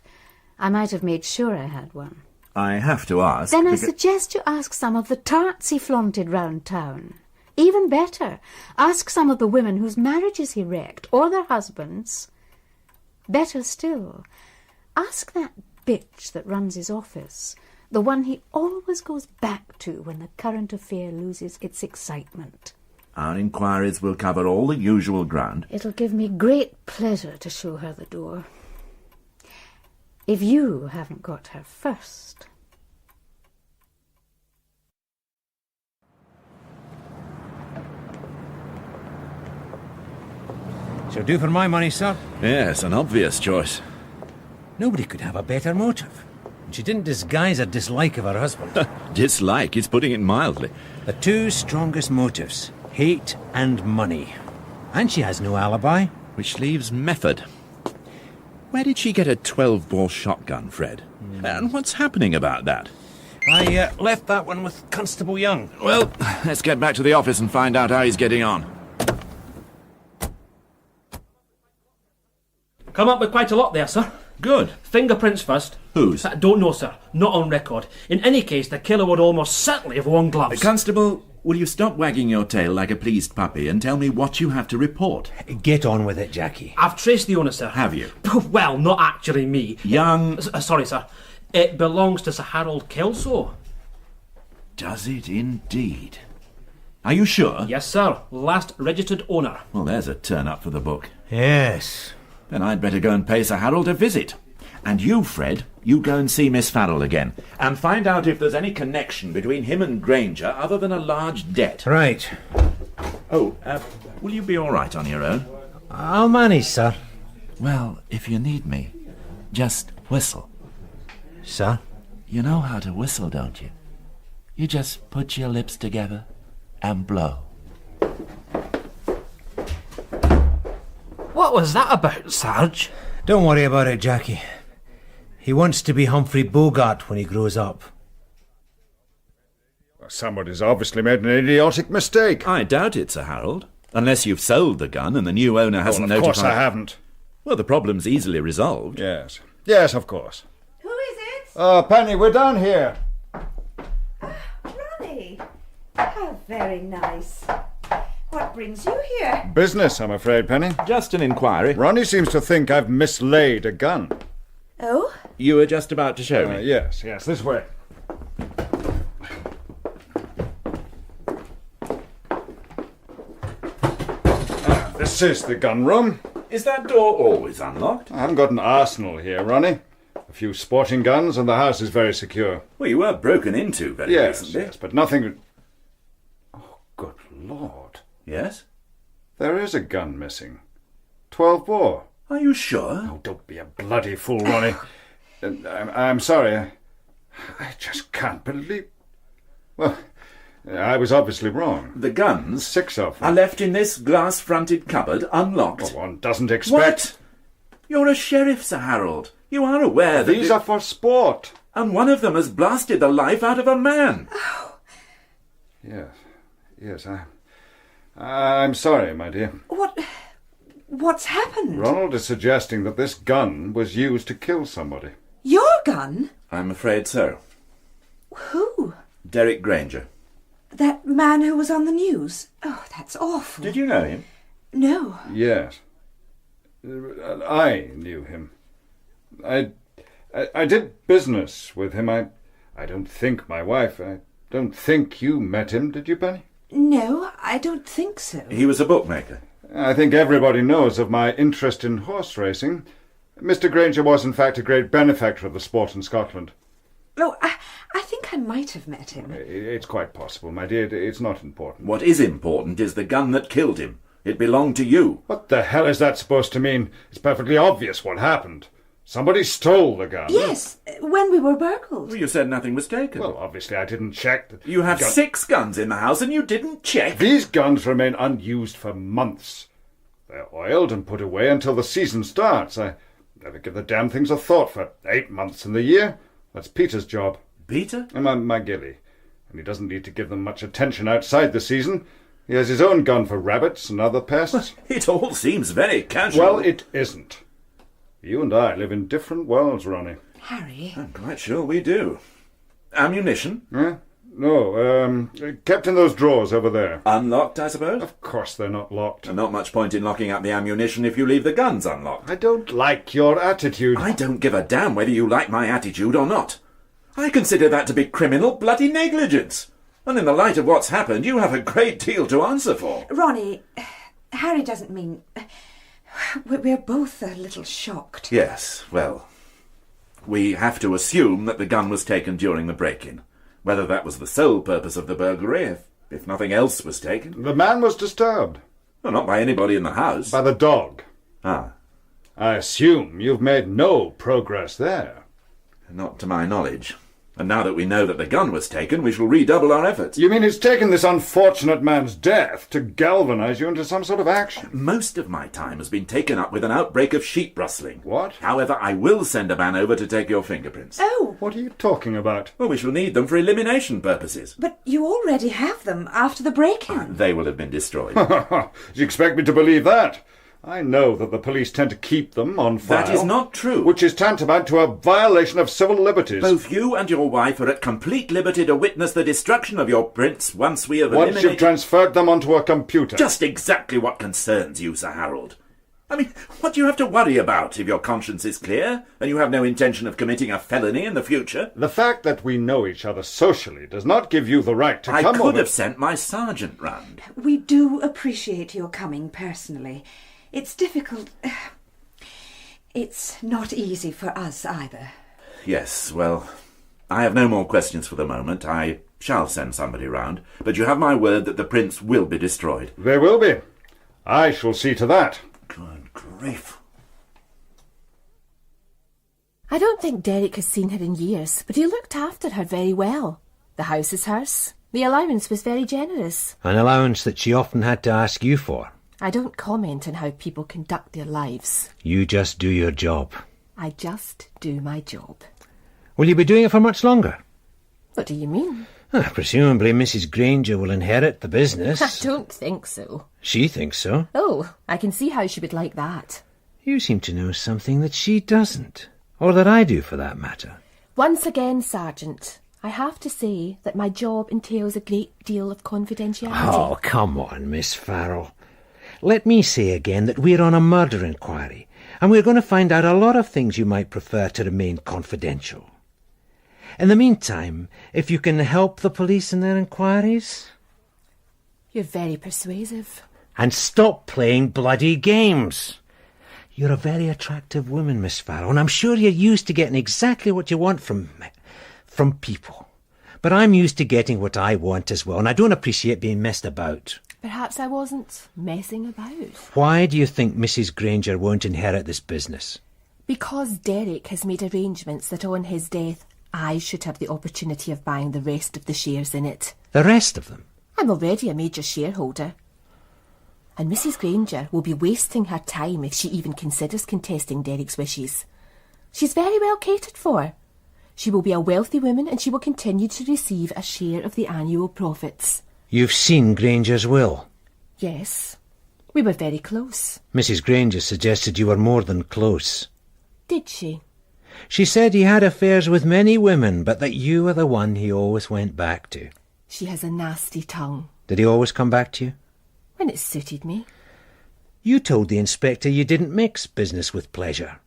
I might have made sure I had one. I have to ask... Then I suggest you ask some of the tarts he flaunted round town. Even better, ask some of the women whose marriages he wrecked, or their husbands. Better still, ask that bitch that runs his office, the one he always goes back to when the current affair loses its excitement. Our inquiries will cover all the usual ground. It'll give me great pleasure to show her the door. If you haven't got her first. Shall do for my money, sir. Yes, an obvious choice. Nobody could have a better motive. She didn't disguise a dislike of her husband. Dislike is putting it mildly. The two strongest motives, hate and money. And she has no alibi. Which leaves method. Where did she get a 12-bore shotgun, Fred? And what's happening about that? I left that one with Constable Young. Well, let's get back to the office and find out how he's getting on. Come up with quite a lot there, sir. Good. Fingerprints first. Whose? Don't know, sir. Not on record. In any case, the killer would almost certainly have worn gloves. Constable, will you stop wagging your tail like a pleased puppy and tell me what you have to report? Get on with it, Jackie. I've traced the owner, sir. Have you? Well, not actually me. Young... Sorry, sir. It belongs to Sir Harold Kelso. Does it indeed? Are you sure? Yes, sir. Last registered owner. Well, there's a turn-up for the book. Yes. Then I'd better go and pay Sir Harold a visit. And you, Fred, you go and see Miss Farrell again, and find out if there's any connection between him and Granger other than a large debt. Right. Oh, will you be all right on your own? I'll manage, sir. Well, if you need me, just whistle. Sir? You know how to whistle, don't you? You just put your lips together and blow. What was that about, Sarge? Don't worry about it, Jackie. He wants to be Humphrey Bogart when he grows up. Well, somebody's obviously made an idiotic mistake. I doubt it, Sir Harold. Unless you've sold the gun and the new owner hasn't notified... Of course I haven't. Well, the problem's easily resolved. Yes. Yes, of course. Who is it? Penny, we're down here. Ronnie. How very nice. What brings you here? Business, I'm afraid, Penny. Just an inquiry. Ronnie seems to think I've mislaid a gun. Oh? You were just about to show me. Yes, this way. This is the gun room. Is that door always unlocked? I haven't got an arsenal here, Ronnie. A few sporting guns and the house is very secure. Well, you were broken into very recently. Yes, but nothing... Oh, good Lord. Yes? There is a gun missing. 12 bore. Are you sure? Oh, don't be a bloody fool, Ronnie. I'm sorry. I just can't believe... Well, I was obviously wrong. The guns? 6 of them. Are left in this glass-fronted cupboard, unlocked. Well, one doesn't expect... What? You're a sheriff, Sir Harold. You are aware that... These are for sport. And one of them has blasted the life out of a man. Oh. Yes, I'm sorry, my dear. What's happened? Ronald is suggesting that this gun was used to kill somebody. Your gun? I'm afraid so. Who? Derek Granger. That man who was on the news? Oh, that's awful. Did you know him? No. Yes. I knew him. I did business with him. I don't think my wife... I don't think you met him, did you, Penny? No, I don't think so. He was a bookmaker. I think everybody knows of my interest in horse racing. Mr. Granger was, in fact, a great benefactor of the sport in Scotland. Oh, I think I might have met him. It's quite possible, my dear. It's not important. What is important is the gun that killed him. It belonged to you. What the hell is that supposed to mean? It's perfectly obvious what happened. Somebody stole the gun. Yes, when we were burgled. Well, you said nothing was taken. Well, obviously I didn't check. You have 6 guns in the house and you didn't check. These guns remain unused for months. They're oiled and put away until the season starts. I never give the damn things a thought for 8 months in the year. That's Peter's job. Peter? My ghillie. And he doesn't need to give them much attention outside the season. He has his own gun for rabbits and other pests. It all seems very casual. Well, it isn't. You and I live in different worlds, Ronnie. Harry? I'm quite sure we do. Ammunition? No, kept in those drawers over there. Unlocked, I suppose? Of course they're not locked. And not much point in locking up the ammunition if you leave the guns unlocked. I don't like your attitude. I don't give a damn whether you like my attitude or not. I consider that to be criminal bloody negligence. And in the light of what's happened, you have a great deal to answer for. Ronnie, Harry doesn't mean... We're both a little shocked. Yes, well, we have to assume that the gun was taken during the break-in. Whether that was the sole purpose of the burglary, if nothing else was taken. The man was disturbed. Well, not by anybody in the house. By the dog. Ah. I assume you've made no progress there. Not to my knowledge. And now that we know that the gun was taken, we shall redouble our efforts. You mean it's taken this unfortunate man's death to galvanise you into some sort of action? Most of my time has been taken up with an outbreak of sheep-rustling. What? However, I will send a man over to take your fingerprints. Oh! What are you talking about? Well, we shall need them for elimination purposes. But you already have them after the break-in. They will have been destroyed. Do you expect me to believe that? I know that the police tend to keep them on file. That is not true. Which is tantamount to a violation of civil liberties. Both you and your wife are at complete liberty to witness the destruction of your prints once we have eliminated... Once you've transferred them onto a computer. Just exactly what concerns you, Sir Harold. I mean, what do you have to worry about if your conscience is clear and you have no intention of committing a felony in the future? The fact that we know each other socially does not give you the right to come over... I could have sent my sergeant round. We do appreciate your coming personally. It's difficult. It's not easy for us either. Yes, well, I have no more questions for the moment. I shall send somebody round, but you have my word that the prints will be destroyed. They will be. I shall see to that. Good grief. I don't think Derek has seen her in years, but he looked after her very well. The house is hers. The allowance was very generous. An allowance that she often had to ask you for. I don't comment on how people conduct their lives. You just do your job. I just do my job. Will you be doing it for much longer? What do you mean? Presumably Mrs. Granger will inherit the business. I don't think so. She thinks so. Oh, I can see how she would like that. You seem to know something that she doesn't. Or that I do, for that matter. Once again, Sergeant, I have to say that my job entails a great deal of confidentiality. Oh, come on, Miss Farrell. Let me say again that we're on a murder inquiry, and we're going to find out a lot of things you might prefer to remain confidential. In the meantime, if you can help the police in their inquiries... You're very persuasive. And stop playing bloody games. You're a very attractive woman, Miss Farrell, and I'm sure you're used to getting exactly what you want from people. But I'm used to getting what I want as well, and I don't appreciate being messed about. Perhaps I wasn't messing about. Why do you think Mrs. Granger won't inherit this business? Because Derek has made arrangements that on his death I should have the opportunity of buying the rest of the shares in it. The rest of them? I'm already a major shareholder. And Mrs. Granger will be wasting her time if she even considers contesting Derek's wishes. She's very well catered for. She will be a wealthy woman and she will continue to receive a share of the annual profits. You've seen Granger's will? Yes. We were very close. Mrs. Granger suggested you were more than close. Did she? She said he had affairs with many women, but that you were the one he always went back to. She has a nasty tongue. Did he always come back to you? When it suited me. You told the inspector you didn't mix business with pleasure.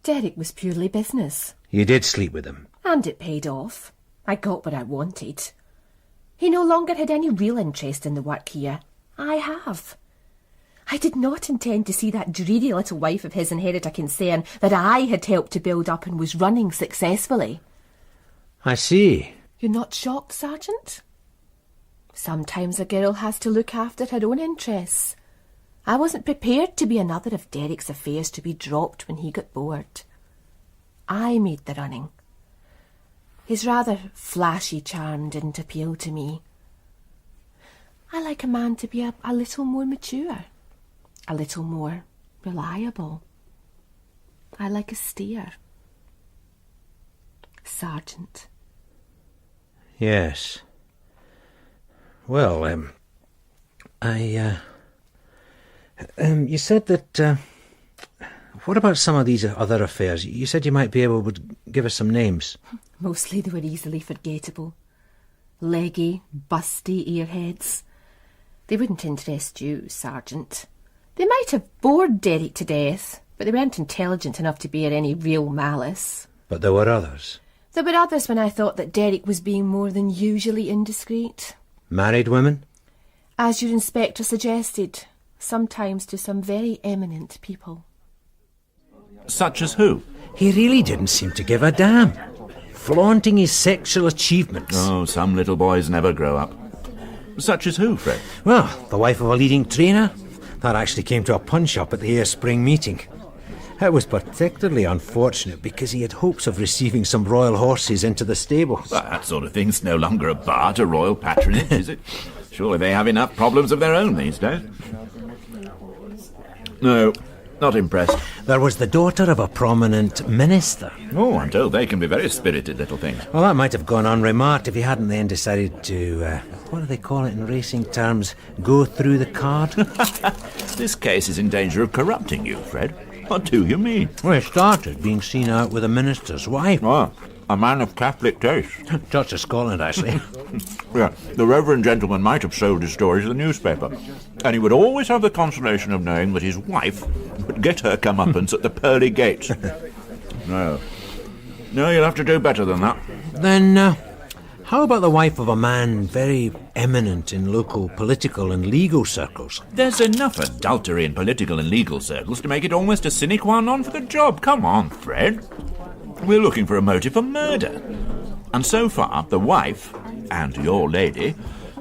Derek was purely business. You did sleep with him. And it paid off. I got what I wanted. He no longer had any real interest in the work here. I have. I did not intend to see that dreary little wife of his inherit a concern that I had helped to build up and was running successfully. I see. You're not shocked, Sergeant? Sometimes a girl has to look after her own interests. I wasn't prepared to be another of Derek's affairs to be dropped when he got bored. I made the running. His rather flashy charm didn't appeal to me. I like a man to be a little more mature, a little more reliable. I like a steer. Sergeant. Yes. Well, you said that, what about some of these other affairs? You said you might be able to give us some names. Mostly they were easily forgettable. Leggy, busty earheads. They wouldn't interest you, Sergeant. They might have bored Derek to death, but they weren't intelligent enough to bear any real malice. But there were others. There were others when I thought that Derek was being more than usually indiscreet. Married women? As your inspector suggested, sometimes to some very eminent people. Such as who? He really didn't seem to give a damn. Flaunting his sexual achievements. Oh, some little boys never grow up. Such as who, Fred? Well, the wife of a leading trainer. That actually came to a punch-up at the Ayr Spring meeting. It was particularly unfortunate because he had hopes of receiving some royal horses into the stables. Well, that sort of thing's no longer a bar to royal patronage, is it? Surely they have enough problems of their own these days. No, not impressed. There was the daughter of a prominent minister. Oh, I'm told they can be very spirited little things. Well, that might have gone unremarked if he hadn't then decided to, what do they call it in racing terms, go through the card. This case is in danger of corrupting you, Fred. What do you mean? Well, it started being seen out with a minister's wife. Oh, a man of Catholic taste. Church of Scotland, actually. Yeah, the reverend gentleman might have sold his story to the newspaper. And he would always have the consolation of knowing that his wife would get her comeuppance at the pearly gates. No, you'll have to do better than that. Then, how about the wife of a man very eminent in local political and legal circles? There's enough adultery in political and legal circles to make it almost a sine qua non for the job. Come on, Fred. We're looking for a motive for murder. And so far, the wife and your lady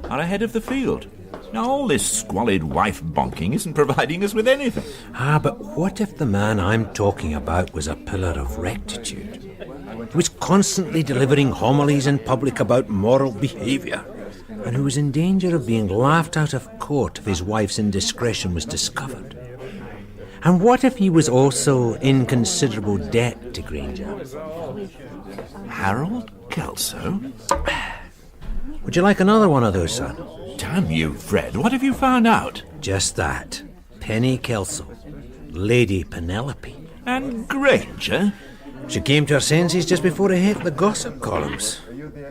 are ahead of the field. Now, all this squalid wife bonking isn't providing us with anything. But what if the man I'm talking about was a pillar of rectitude? He was constantly delivering homilies in public about moral behaviour, and who was in danger of being laughed out of court if his wife's indiscretion was discovered. And what if he was also in considerable debt to Granger? Harold Kelso? Would you like another one of those, son? Damn you, Fred, what have you found out? Just that. Penny Kelso. Lady Penelope. And Granger? She came to her senses just before it hit the gossip columns.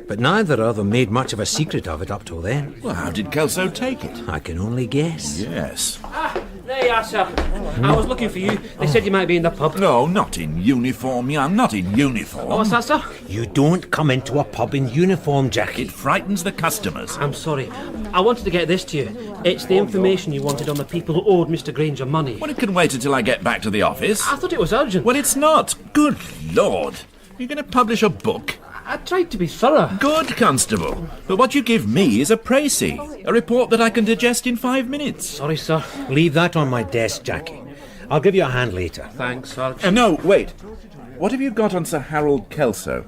But neither of them made much of a secret of it up till then. Well, how did Kelso take it? I can only guess. Yes. There you are, sir. I was looking for you. They said you might be in the pub. No, not in uniform, young, not in uniform. Oh, what's that, sir? You don't come into a pub in uniform, Jackie. It frightens the customers. I'm sorry. I wanted to get this to you. It's the information you wanted on the people who owed Mr. Granger money. Well, it can wait until I get back to the office. I thought it was urgent. Well, it's not. Good Lord. You're going to publish a book? I tried to be thorough. Good, Constable. But what you give me is a précis, a report that I can digest in 5 minutes. Sorry, sir. Leave that on my desk, Jackie. I'll give you a hand later. Thanks, Sergeant. No, wait. What have you got on Sir Harold Kelso?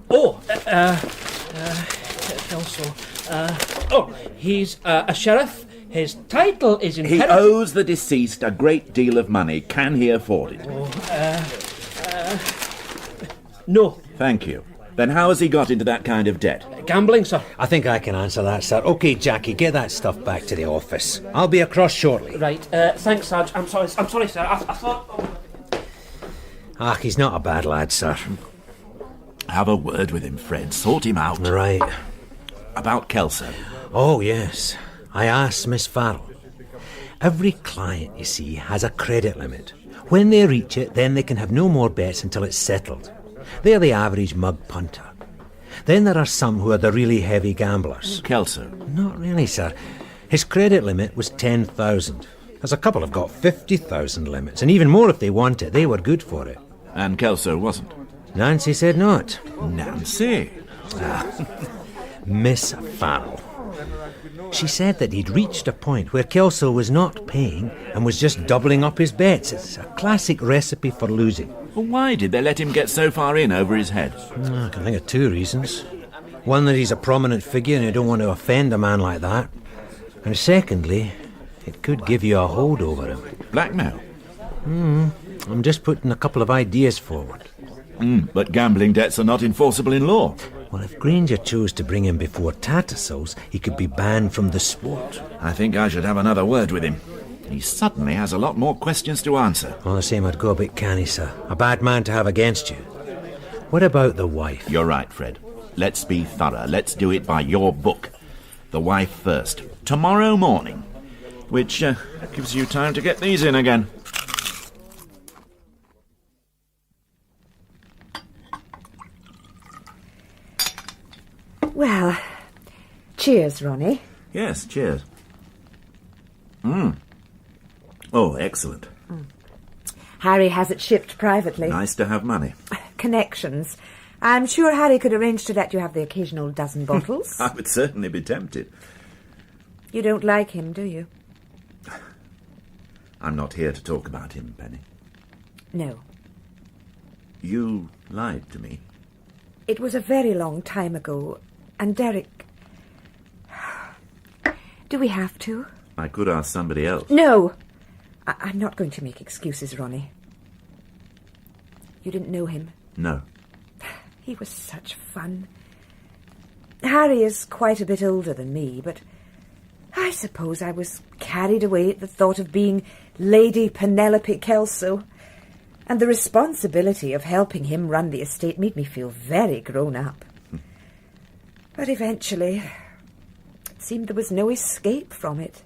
Kelso. He's a sheriff. His title is He owes the deceased a great deal of money. Can he afford it? No. Thank you. Then how has he got into that kind of debt? Gambling, sir. I think I can answer that, sir. OK, Jackie, get that stuff back to the office. I'll be across shortly. Right. Thanks, Sarge. I'm sorry, sir. I thought... He's not a bad lad, sir. Have a word with him, Fred. Sort him out. Right. About Kelso. Oh, yes. I asked Miss Farrell. Every client, you see, has a credit limit. When they reach it, then they can have no more bets until it's settled. They're the average mug punter. Then there are some who are the really heavy gamblers. Kelso? Not really, sir. His credit limit was 10,000. There's a couple have got 50,000 limits, and even more if they want it. They were good for it. And Kelso wasn't? Nancy said not. Nancy? Miss Farrell. She said that he'd reached a point where Kelso was not paying and was just doubling up his bets. It's a classic recipe for losing. Well, why did they let him get so far in over his head? I can think of two reasons. One, that he's a prominent figure and you don't want to offend a man like that. And secondly, it could give you a hold over him. Blackmail? I'm just putting a couple of ideas forward. But gambling debts are not enforceable in law. Well, if Granger chose to bring him before Tattersall's, he could be banned from the sport. I think I should have another word with him. He suddenly has a lot more questions to answer. All the same, I'd go a bit canny, sir. A bad man to have against you. What about the wife? You're right, Fred. Let's be thorough. Let's do it by your book. The wife first. Tomorrow morning. Which gives you time to get these in again. Well, cheers, Ronnie. Yes, cheers. Oh, excellent. Harry has it shipped privately. Nice to have money. Connections. I'm sure Harry could arrange to let you have the occasional dozen bottles. I would certainly be tempted. You don't like him, do you? I'm not here to talk about him, Penny. No. You lied to me. It was a very long time ago, and Derek... Do we have to? I could ask somebody else. No! I'm not going to make excuses, Ronnie. You didn't know him? No. He was such fun. Harry is quite a bit older than me, but I suppose I was carried away at the thought of being Lady Penelope Kelso, and the responsibility of helping him run the estate made me feel very grown up. But eventually, it seemed there was no escape from it.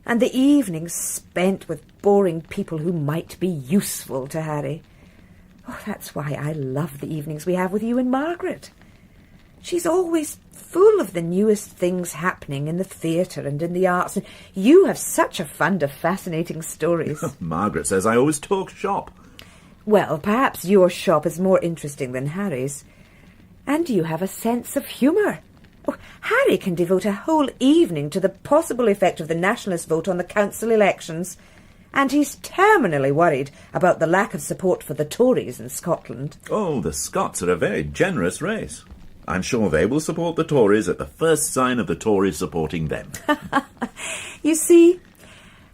And the evenings spent with boring people who might be useful to Harry. Oh, that's why I love the evenings we have with you and Margaret. She's always full of the newest things happening in the theatre and in the arts, and you have such a fund of fascinating stories. Margaret says I always talk shop. Well, perhaps your shop is more interesting than Harry's. And you have a sense of humour. Oh, Harry can devote a whole evening to the possible effect of the nationalist vote on the council elections, and he's terminally worried about the lack of support for the Tories in Scotland. Oh, the Scots are a very generous race. I'm sure they will support the Tories at the first sign of the Tories supporting them. You see,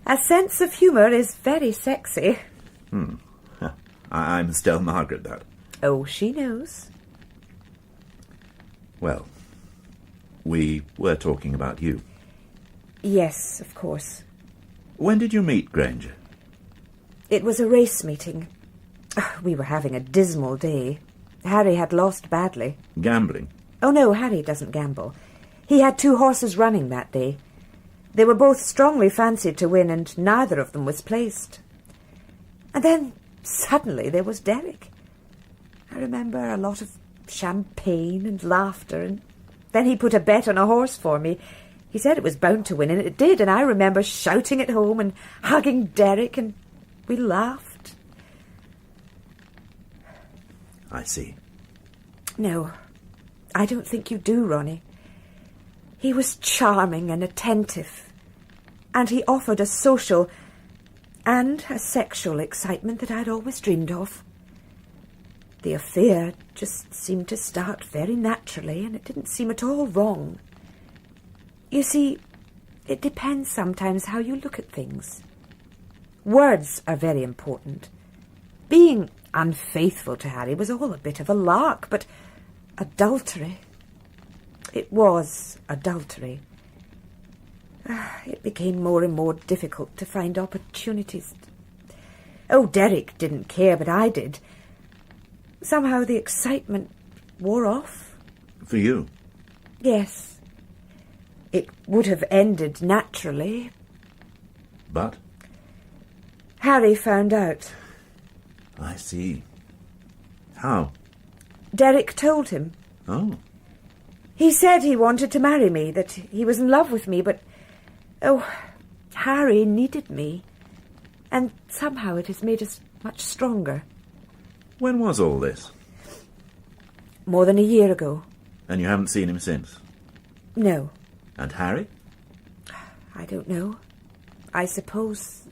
a sense of humour is very sexy. I must tell Margaret that. Oh, she knows. Well, we were talking about you. Yes, of course. When did you meet Granger? It was a race meeting. We were having a dismal day. Harry had lost badly. Gambling? Oh, no, Harry doesn't gamble. He had 2 horses running that day. They were both strongly fancied to win, and neither of them was placed. And then, suddenly, there was Derek. I remember a lot of champagne and laughter, and then he put a bet on a horse for me. He said it was bound to win, and it did, and I remember shouting at home and hugging Derek, and we laughed. I see. No, I don't think you do, Ronnie. He was charming and attentive, and he offered a social and a sexual excitement that I'd always dreamed of. The affair just seemed to start very naturally, and it didn't seem at all wrong. You see, it depends sometimes how you look at things. Words are very important. Being unfaithful to Harry was all a bit of a lark, but adultery... It was adultery. It became more and more difficult to find opportunities. Oh, Derek didn't care, but I did. Somehow the excitement wore off. For you? Yes. It would have ended naturally. But? Harry found out. I see. How? Derek told him. Oh. He said he wanted to marry me, that he was in love with me, but... Oh, Harry needed me. And somehow it has made us much stronger. When was all this? More than a year ago. And you haven't seen him since? No. And Harry? I don't know. I suppose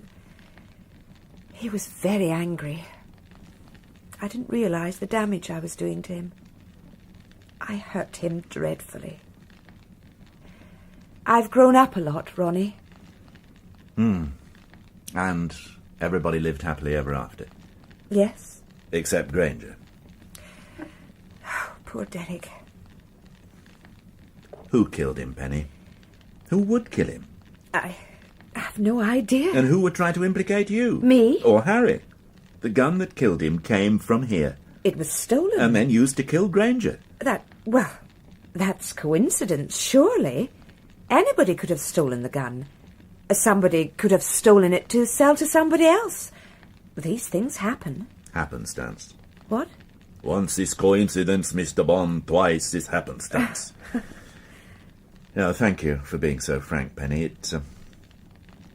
he was very angry. I didn't realise the damage I was doing to him. I hurt him dreadfully. I've grown up a lot, Ronnie. And everybody lived happily ever after? Yes. Except Granger. Oh, poor Derek. Who killed him, Penny? Who would kill him? I have no idea. And who would try to implicate you? Me? Or Harry? The gun that killed him came from here. It was stolen. And then used to kill Granger. That's coincidence, surely. Anybody could have stolen the gun. Somebody could have stolen it to sell to somebody else. These things happen. Happenstance. What? Once is coincidence, Mr. Bond. Twice is happenstance. No, thank you for being so frank, Penny.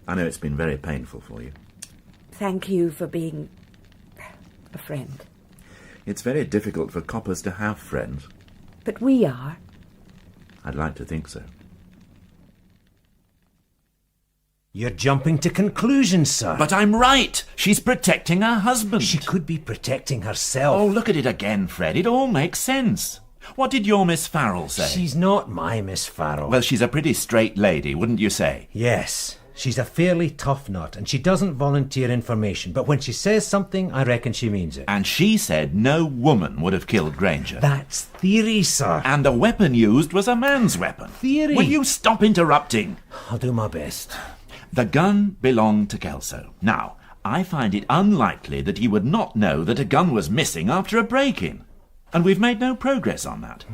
I know it's been very painful for you. Thank you for being a friend. It's very difficult for coppers to have friends. But we are. I'd like to think so. You're jumping to conclusions, sir. But I'm right. She's protecting her husband. She could be protecting herself. Oh, look at it again, Fred. It all makes sense. What did your Miss Farrell say? She's not my Miss Farrell. Well, she's a pretty straight lady, wouldn't you say? Yes. She's a fairly tough nut, and she doesn't volunteer information, but when she says something, I reckon she means it. And she said no woman would have killed Granger. That's theory, sir. And the weapon used was a man's weapon. Theory. Will you stop interrupting? I'll do my best. The gun belonged to Kelso. Now, I find it unlikely that he would not know that a gun was missing after a break-in. And we've made no progress on that.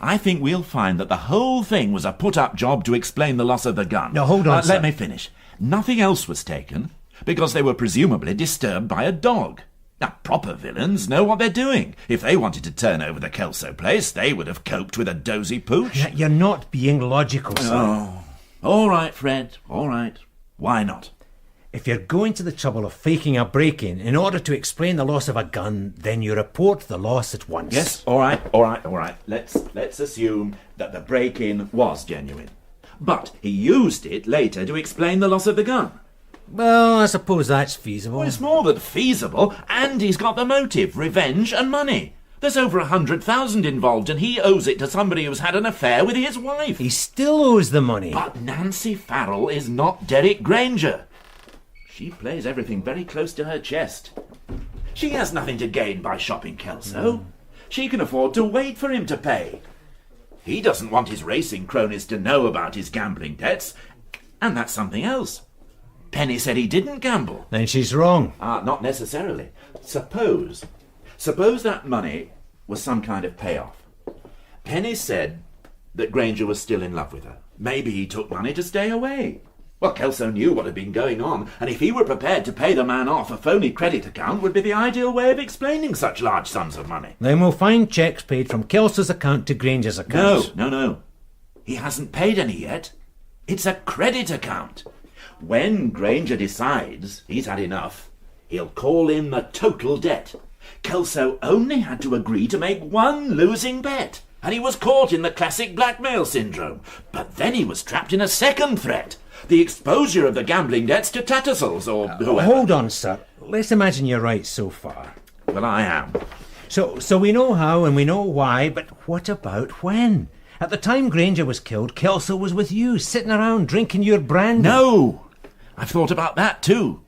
I think we'll find that the whole thing was a put-up job to explain the loss of the gun. No, hold on, sir. Let me finish. Nothing else was taken, because they were presumably disturbed by a dog. Now, proper villains know what they're doing. If they wanted to turn over the Kelso place, they would have coped with a dozy pooch. You're not being logical, sir. Oh, all right, Fred, all right. Why not? If you're going to the trouble of faking a break-in in order to explain the loss of a gun, then you report the loss at once. Yes, all right. Let's assume that the break-in was genuine. But he used it later to explain the loss of the gun. Well, I suppose that's feasible. Well, it's more than feasible, and he's got the motive, revenge and money. There's over 100,000 involved, and he owes it to somebody who's had an affair with his wife. He still owes the money. But Nancy Farrell is not Derek Granger. She plays everything very close to her chest. She has nothing to gain by shopping Kelso. She can afford to wait for him to pay. He doesn't want his racing cronies to know about his gambling debts, and that's something else. Penny said he didn't gamble. Then she's wrong. Not necessarily. Suppose that money was some kind of payoff. Penny said that Granger was still in love with her. Maybe he took money to stay away. Well, Kelso knew what had been going on, and if he were prepared to pay the man off, a phony credit account would be the ideal way of explaining such large sums of money. Then we'll find cheques paid from Kelso's account to Granger's account. No. He hasn't paid any yet. It's a credit account. When Granger decides he's had enough, he'll call in the total debt. Kelso only had to agree to make one losing bet, and he was caught in the classic blackmail syndrome. But then he was trapped in a second threat. The exposure of the gambling debts to Tattersall's or whoever. Hold on, sir. Let's imagine you're right so far. Well, I am. So we know how and we know why, but what about when? At the time Granger was killed, Kelso was with you, sitting around drinking your brandy. No! I've thought about that too.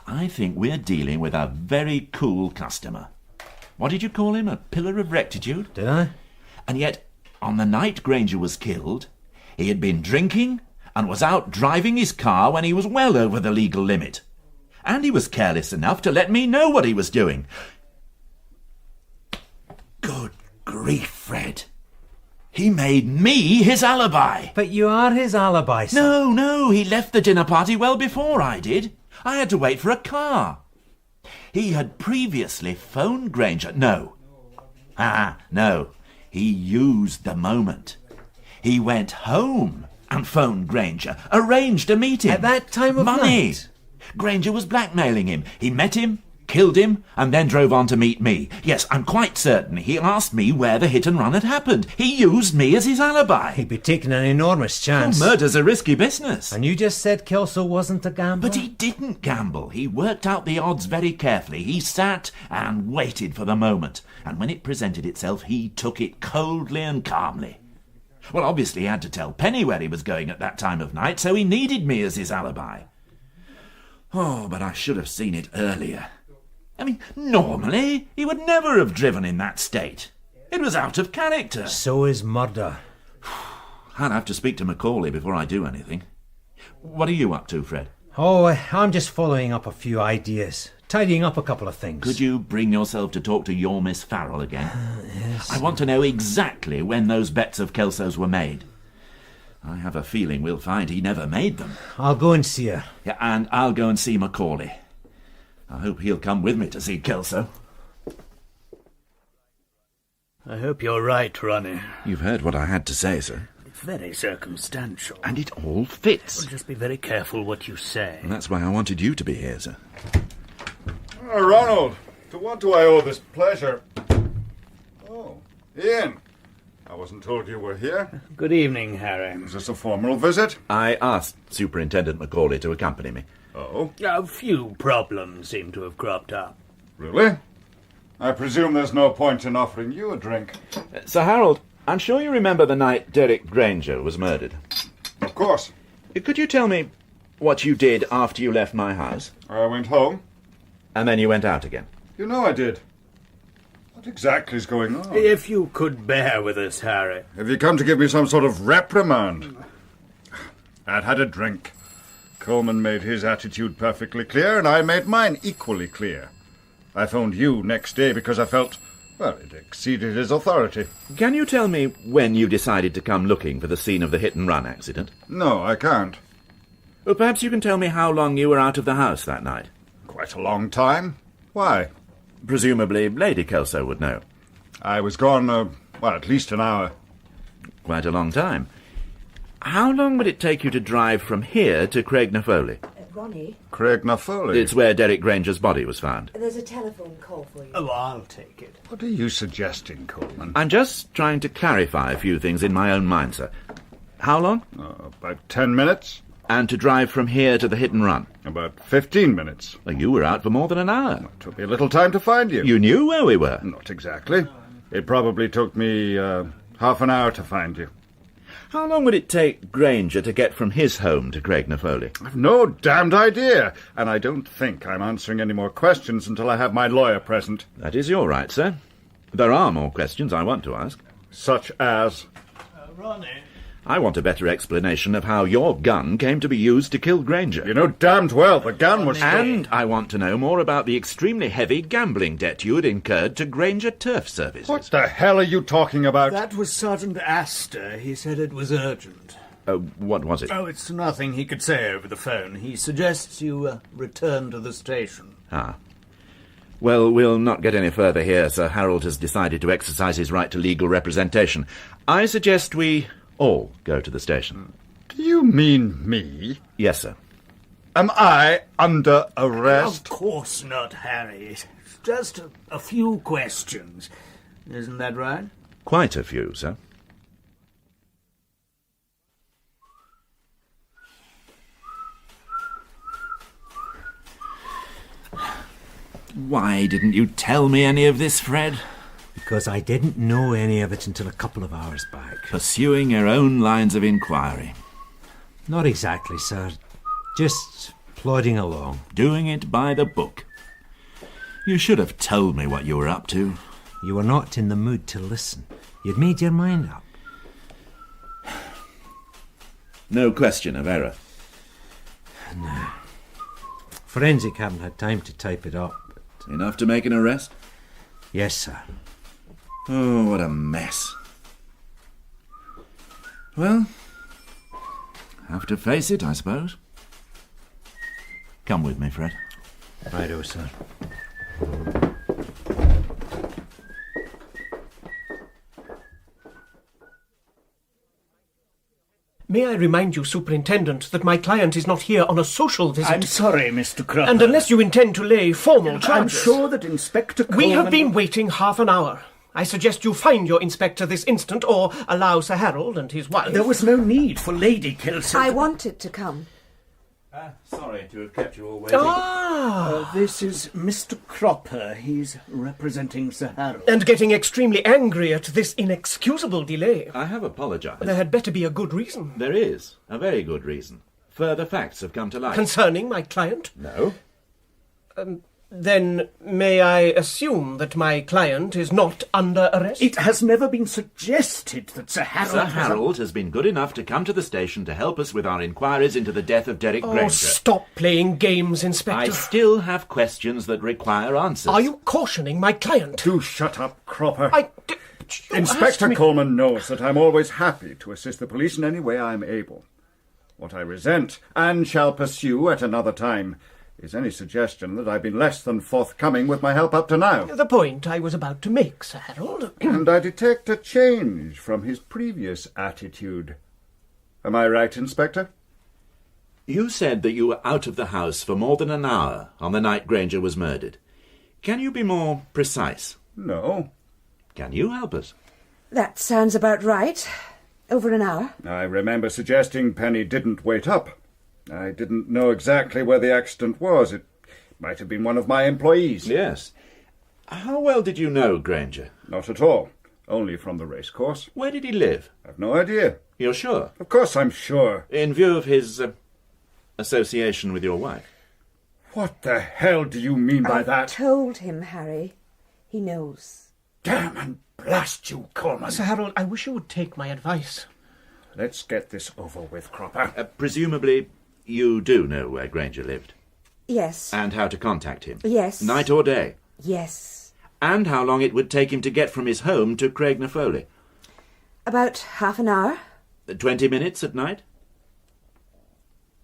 I think we're dealing with a very cool customer. What did you call him? A pillar of rectitude? Did I? And yet, on the night Granger was killed, he had been drinking and was out driving his car when he was well over the legal limit. And he was careless enough to let me know what he was doing. Good grief, Fred. He made me his alibi. But you are his alibi, sir. No, he left the dinner party well before I did. I had to wait for a car. He had previously phoned Granger. No. He used the moment. He went home and phoned Granger, arranged a meeting. At that time of Money. night? Granger was blackmailing him. He met him, killed him, and then drove on to meet me. Yes, I'm quite certain he asked me where the hit and run had happened. He used me as his alibi. He'd be taking an enormous chance. Murder's a risky business. And you just said Kelso wasn't a gambler? But he didn't gamble. He worked out the odds very carefully. He sat and waited for the moment. And when it presented itself, he took it coldly and calmly. Well, obviously he had to tell Penny where he was going at that time of night, so he needed me as his alibi. Oh, but I should have seen it earlier. I mean, normally he would never have driven in that state. It was out of character. So is murder. I'll have to speak to Macaulay before I do anything. What are you up to, Fred? Oh, I'm just following up a few ideas. Tidying up a couple of things. Could you bring yourself to talk to your Miss Farrell again? Yes. I want to know exactly when those bets of Kelso's were made. I have a feeling we'll find he never made them. I'll go and see her. Yeah, and I'll go and see Macaulay. I hope he'll come with me to see Kelso. I hope you're right, Ronnie. You've heard what I had to say, sir. It's very circumstantial. And it all fits. Well, just be very careful what you say. And that's why I wanted you to be here, sir. Ronald, to what do I owe this pleasure? Oh, Ian. I wasn't told you were here. Good evening, Harry. Is this a formal visit? I asked Superintendent Macaulay to accompany me. Oh? A few problems seem to have cropped up. Really? I presume there's no point in offering you a drink. Sir Harold, I'm sure you remember the night Derek Granger was murdered. Of course. Could you tell me what you did after you left my house? I went home. And then you went out again? You know I did. What exactly is going on? If you could bear with us, Harry. Have you come to give me some sort of reprimand? I'd had a drink. Coleman made his attitude perfectly clear, and I made mine equally clear. I phoned you next day because I felt, well, it exceeded his authority. Can you tell me when you decided to come looking for the scene of the hit-and-run accident? No, I can't. Well, perhaps you can tell me how long you were out of the house that night. Quite a long time. Why? Presumably Lady Kelso would know. I was gone, at least an hour. Quite a long time. How long would it take you to drive from here to Craignafoley? Ronnie? Craignafoley? It's where Derek Granger's body was found. There's a telephone call for you. Oh, I'll take it. What are you suggesting, Coleman? I'm just trying to clarify a few things in my own mind, sir. How long? About 10 minutes. And to drive from here to the hit-and-run? About 15 minutes. Well, you were out for more than an hour. It took me a little time to find you. You knew where we were? Not exactly. It probably took me half an hour to find you. How long would it take Granger to get from his home to Craignafoley? I've no damned idea, and I don't think I'm answering any more questions until I have my lawyer present. That is your right, sir. There are more questions I want to ask. Such as? Ronnie? I want a better explanation of how your gun came to be used to kill Granger. You know damned well the gun was... And I want to know more about the extremely heavy gambling debt you had incurred to Granger Turf Services. What the hell are you talking about? That was Sergeant Astor. He said it was urgent. What was it? Oh, it's nothing he could say over the phone. He suggests you return to the station. Ah. Well, we'll not get any further here. Sir Harold has decided to exercise his right to legal representation. I suggest we all go to the station. Do you mean me? Yes, sir. Am I under arrest? Of course not, Harry. It's just a few questions. Isn't that right? Quite a few, sir. Why didn't you tell me any of this, Fred? Because I didn't know any of it until a couple of hours back. Pursuing your own lines of inquiry. Not exactly, sir. Just plodding along. Doing it by the book. You should have told me what you were up to. You were not in the mood to listen. You'd made your mind up. No question of error. No. Forensic haven't had time to type it up. But... Enough to make an arrest? Yes, sir. Oh, what a mess. Well, have to face it, I suppose. Come with me, Fred. Righto, sir. May I remind you, Superintendent, that my client is not here on a social visit. I'm sorry, Mr. Cropper. And unless you intend to lay formal charges... I'm sure that Inspector Coleman... We have been waiting half an hour. I suggest you find your inspector this instant, or allow Sir Harold and his wife... There was no need for Lady Kelso... I wanted to come. Sorry to have kept you all waiting. This is Mr. Cropper. He's representing Sir Harold. And getting extremely angry at this inexcusable delay. I have apologised. There had better be a good reason. There is, a very good reason. Further facts have come to light. Concerning my client? No. Then may I assume that my client is not under arrest? It has never been suggested that Sir Harold... Sir Harold has been good enough to come to the station to help us with our inquiries into the death of Derek Granger. Stop playing games, Inspector. I still have questions that require answers. Are you cautioning my client? Do shut up, Cropper. You Inspector me... Coleman knows that I'm always happy to assist the police in any way I'm able. What I resent, and shall pursue at another time, is any suggestion that I've been less than forthcoming with my help up to now. The point I was about to make, Sir Harold. And I detect a change from his previous attitude. Am I right, Inspector? You said that you were out of the house for more than an hour on the night Granger was murdered. Can you be more precise? No. Can you help us? That sounds about right. Over an hour. I remember suggesting Penny didn't wait up. I didn't know exactly where the accident was. It might have been one of my employees. Yes. How well did you know Granger? Not at all. Only from the racecourse. Where did he live? I've no idea. You're sure? Of course I'm sure. In view of his association with your wife? What the hell do you mean by that? I told him, Harry. He knows. Damn and blast you, Coleman. Sir Harold, I wish you would take my advice. Let's get this over with, Cropper. Presumably, you do know where Granger lived? Yes. And how to contact him? Yes. Night or day? Yes. And how long it would take him to get from his home to Craignafoley? About half an hour. 20 minutes at night?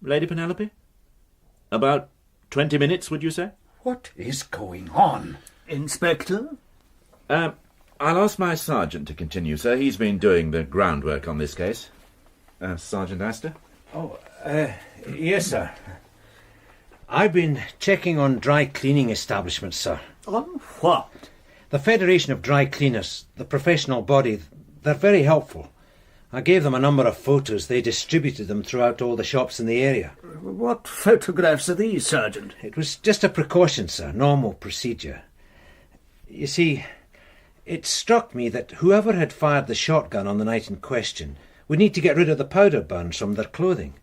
Lady Penelope? About 20 minutes, would you say? What is going on? Inspector? I'll ask my sergeant to continue, sir. He's been doing the groundwork on this case. Sergeant Astor? Yes, sir. I've been checking on dry cleaning establishments, sir. On what? The Federation of Dry Cleaners, the professional body, they're very helpful. I gave them a number of photos. They distributed them throughout all the shops in the area. What photographs are these, Sergeant? It was just a precaution, sir, normal procedure. You see, it struck me that whoever had fired the shotgun on the night in question would need to get rid of the powder burns from their clothing.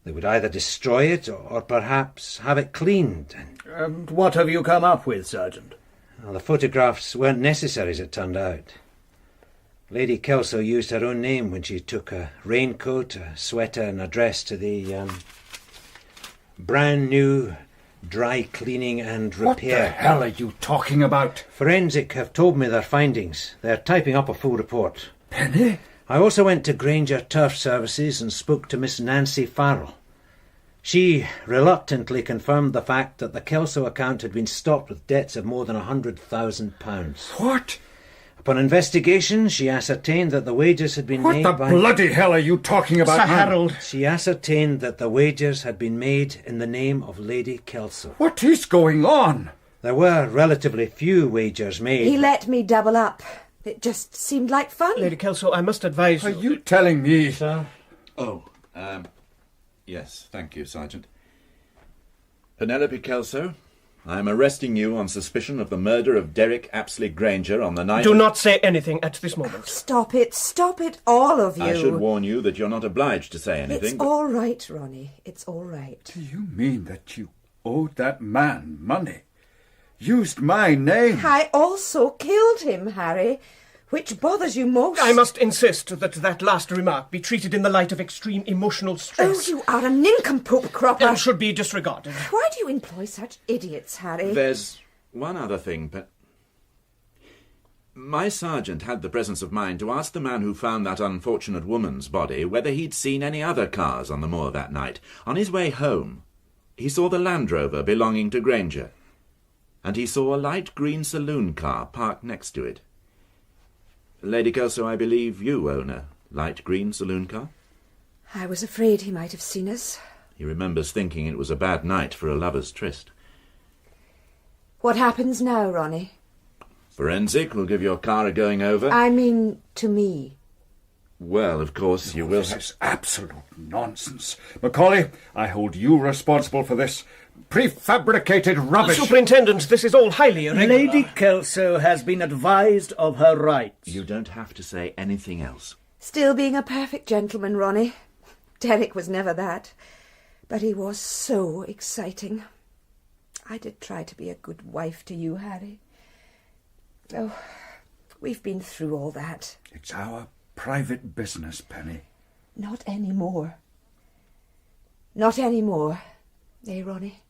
They would either destroy it or perhaps have it cleaned. And what have you come up with, Sergeant? Well, the photographs weren't necessary, as it turned out. Lady Kelso used her own name when she took a raincoat, a sweater and a dress to the brand new dry cleaning and repair. What the hell are you talking about? Forensic have told me their findings. They're typing up a full report. Penny? I also went to Granger Turf Services and spoke to Miss Nancy Farrell. She reluctantly confirmed the fact that the Kelso account had been stopped with debts of more than £100,000. What? Upon investigation, she ascertained that the wages had been made What the bloody hell are you talking about, Sir Harold? She ascertained that the wages had been made in the name of Lady Kelso. What is going on? There were relatively few wagers made. He let me double up. It just seemed like fun. Lady Kelso, I must advise you... Are you telling me? Sir? Yes, thank you, Sergeant. Penelope Kelso, I am arresting you on suspicion of the murder of Derek Apsley Granger on the night... Do not say anything at this moment. Stop it, all of you. I should warn you that you're not obliged to say anything. It's all right, Ronnie. It's all right. Do you mean that you owed that man money? Used my name? I also killed him, Harry. Which bothers you most? I must insist that last remark be treated in the light of extreme emotional stress. Oh, you are a nincompoop, Cropper. And should be disregarded. Why do you employ such idiots, Harry? There's one other thing, but... My sergeant had the presence of mind to ask the man who found that unfortunate woman's body whether he'd seen any other cars on the moor that night. On his way home, he saw the Land Rover belonging to Granger, and he saw a light green saloon car parked next to it. Lady Kelso, I believe you own a light green saloon car? I was afraid he might have seen us. He remembers thinking it was a bad night for a lover's tryst. What happens now, Ronnie? Forensic will give your car a going over. I mean, to me. Well, of course, you will... This is absolute nonsense. Macaulay, I hold you responsible for this prefabricated rubbish. Superintendent, this is all highly irregular. Lady Kelso has been advised of her rights. You don't have to say anything else. Still being a perfect gentleman, Ronnie. Derek was never that. But he was so exciting. I did try to be a good wife to you, Harry. Oh, we've been through all that. It's our private business, Penny. Not anymore. Not anymore. Eh, Ronnie?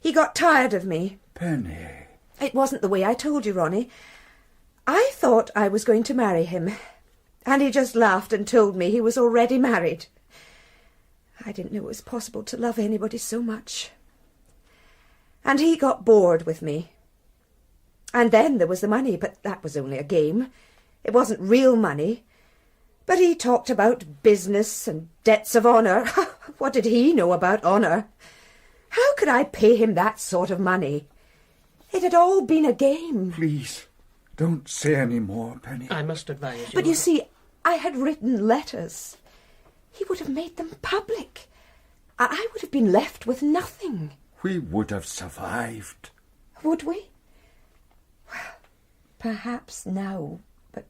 He got tired of me. Penny. It wasn't the way I told you, Ronnie. I thought I was going to marry him, and he just laughed and told me he was already married. I didn't know it was possible to love anybody so much. And he got bored with me. And then there was the money, but that was only a game. It wasn't real money. But he talked about business and debts of honour. What did he know about honour? How could I pay him that sort of money? It had all been a game. Please, don't say any more, Penny. I must advise you. But you see, I had written letters. He would have made them public. I would have been left with nothing. We would have survived. Would we? Well, perhaps now, but...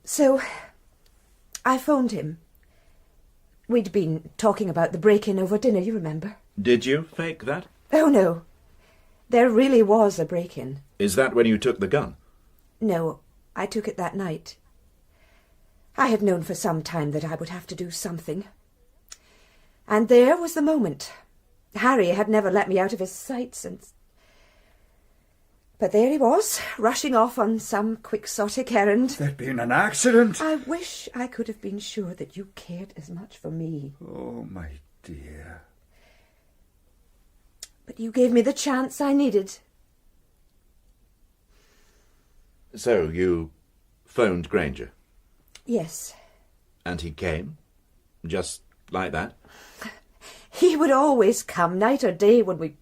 So, I phoned him. We'd been talking about the break-in over dinner, you remember? Did you fake that? Oh, no. There really was a break-in. Is that when you took the gun? No, I took it that night. I had known for some time that I would have to do something. And there was the moment. Harry had never let me out of his sight since... But there he was, rushing off on some quixotic errand. There'd been an accident. I wish I could have been sure that you cared as much for me. Oh, my dear. But you gave me the chance I needed. So you phoned Granger? Yes. And he came? Just like that? He would always come, night or day, when we...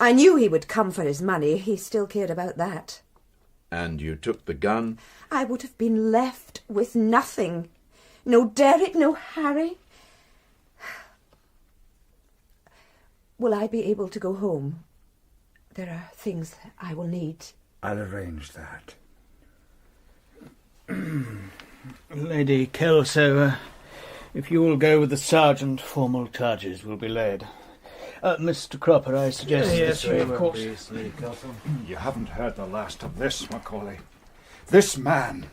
I knew he would come for his money. He still cared about that. And you took the gun? I would have been left with nothing. No Derek, no Harry. Will I be able to go home? There are things I will need. I'll arrange that. Lady Kelso, if you will go with the sergeant, formal charges will be laid. Mr. Cropper, I suggest... Yes, of course. You haven't heard the last of this, Macaulay. This man,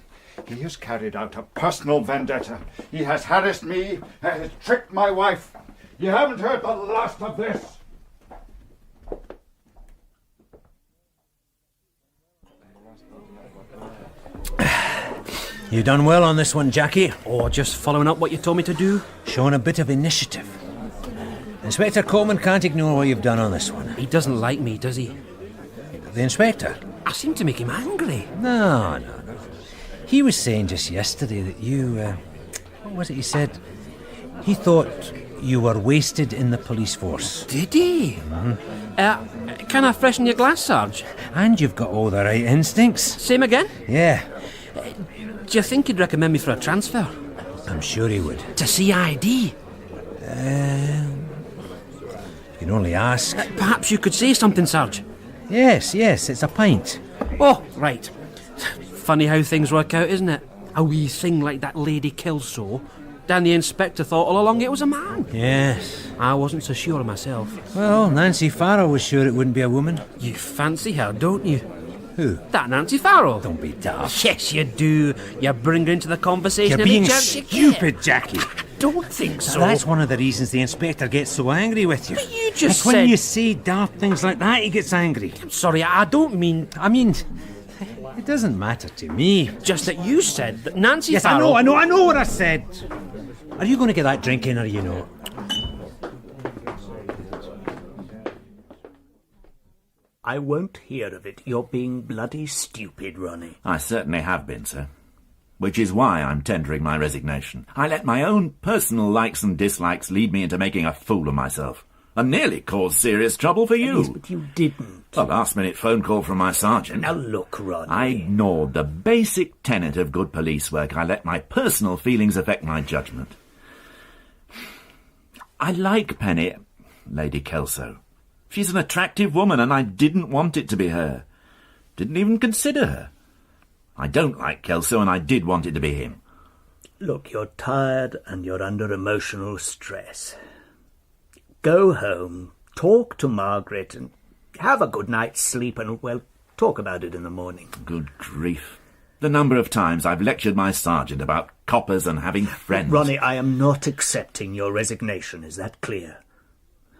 he has carried out a personal vendetta. He has harassed me, has tricked my wife. You haven't heard the last of this. You done well on this one, Jackie. Oh, just following up what you told me to do. Showing a bit of initiative. Inspector Coleman can't ignore what you've done on this one. He doesn't like me, does he? The inspector? I seem to make him angry. No. He was saying just yesterday that you... what was it he said? He thought you were wasted in the police force. Did he? Mm-hmm. Can I freshen your glass, Sarge? And you've got all the right instincts. Same again? Yeah. Do you think he'd recommend me for a transfer? I'm sure he would. To CID? You can only ask. Perhaps you could say something, Sarge. Yes, it's a pint. Oh, right. Funny how things work out, isn't it? A wee thing like that lady Kelso. Dan the inspector thought all along it was a man. Yes. I wasn't so sure of myself. Well, Nancy Farrell was sure it wouldn't be a woman. You fancy her, don't you? Who? That Nancy Farrell. Don't be daft. Yes, you do. You bring her into the conversation. You're being stupid, Jackie. I don't think so. That's one of the reasons the inspector gets so angry with you. But you just said... when you say daft things like that, he gets angry. I'm sorry, I don't mean... I mean, it doesn't matter to me. Just that you said that Nancy yes, Farrell... I know what I said. Are you going to get that drink in or you not? I won't hear of it. You're being bloody stupid, Ronnie. I certainly have been, sir. which is why I'm tendering my resignation. I let my own personal likes and dislikes lead me into making a fool of myself, and nearly caused serious trouble for you. Yes, but you didn't. A last-minute phone call from my sergeant. Now look, Ronnie. I ignored the basic tenet of good police work. I let my personal feelings affect my judgment. I like Penny, Lady Kelso. She's an attractive woman, and I didn't want it to be her. Didn't even consider her. I don't like Kelso, and I did want it to be him. Look, you're tired and you're under emotional stress. Go home, talk to Margaret, and have a good night's sleep, and, well, talk about it in the morning. Good grief. The number of times I've lectured my sergeant about coppers and having friends. Ronnie, I am not accepting your resignation. Is that clear?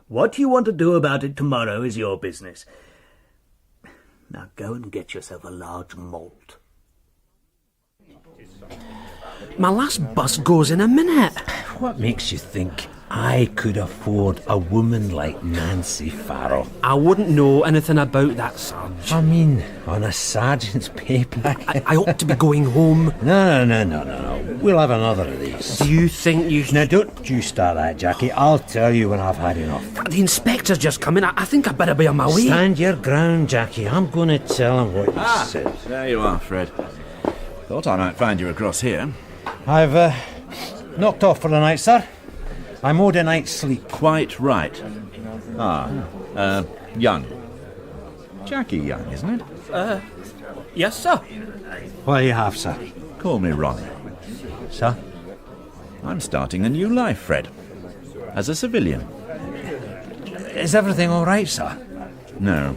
What you want to do about it tomorrow is your business. Now go and get yourself a large malt. My last bus goes in a minute. What makes you think I could afford a woman like Nancy Farrell? I wouldn't know anything about that, Sarge. I mean, on a sergeant's paper. I ought to be going home. No. We'll have another of these. Do you think you... Now, don't you start that, Jackie. I'll tell you when I've had enough. The inspector's just come in. I think I'd better be on my way. Stand your ground, Jackie. I'm going to tell him what you said. There you are, Fred. Thought I might find you across here. I've knocked off for the night, sir. I'm owed a night's sleep. Quite right. Young. Jackie Young, isn't it? Yes, sir. What do you have, sir? Call me Ronnie. Sir? I'm starting a new life, Fred. As a civilian. Is everything all right, sir? No.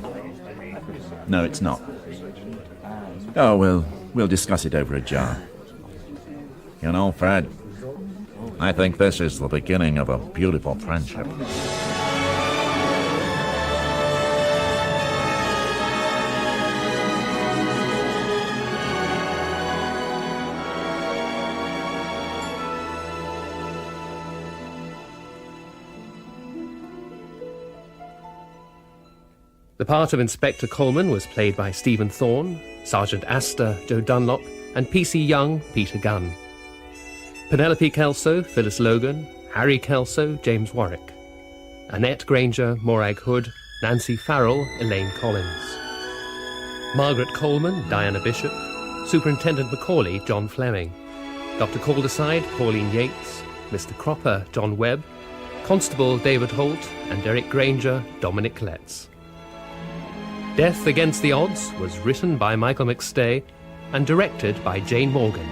No, it's not. Oh, we'll discuss it over a jar. You know, Fred, I think this is the beginning of a beautiful friendship. The part of Inspector Coleman was played by Stephen Thorne, Sergeant Astor, Joe Dunlop, and PC Young, Peter Gunn. Penelope Kelso, Phyllis Logan, Harry Kelso, James Warwick. Annette Granger, Morag Hood, Nancy Farrell, Elaine Collins. Margaret Coleman, Diana Bishop. Superintendent Macaulay, John Fleming. Dr. Calderside, Pauline Yates. Mr. Cropper, John Webb. Constable David Holt, and Derek Granger, Dominic Letts. Death Against the Odds was written by Michael McStay and directed by Jane Morgan.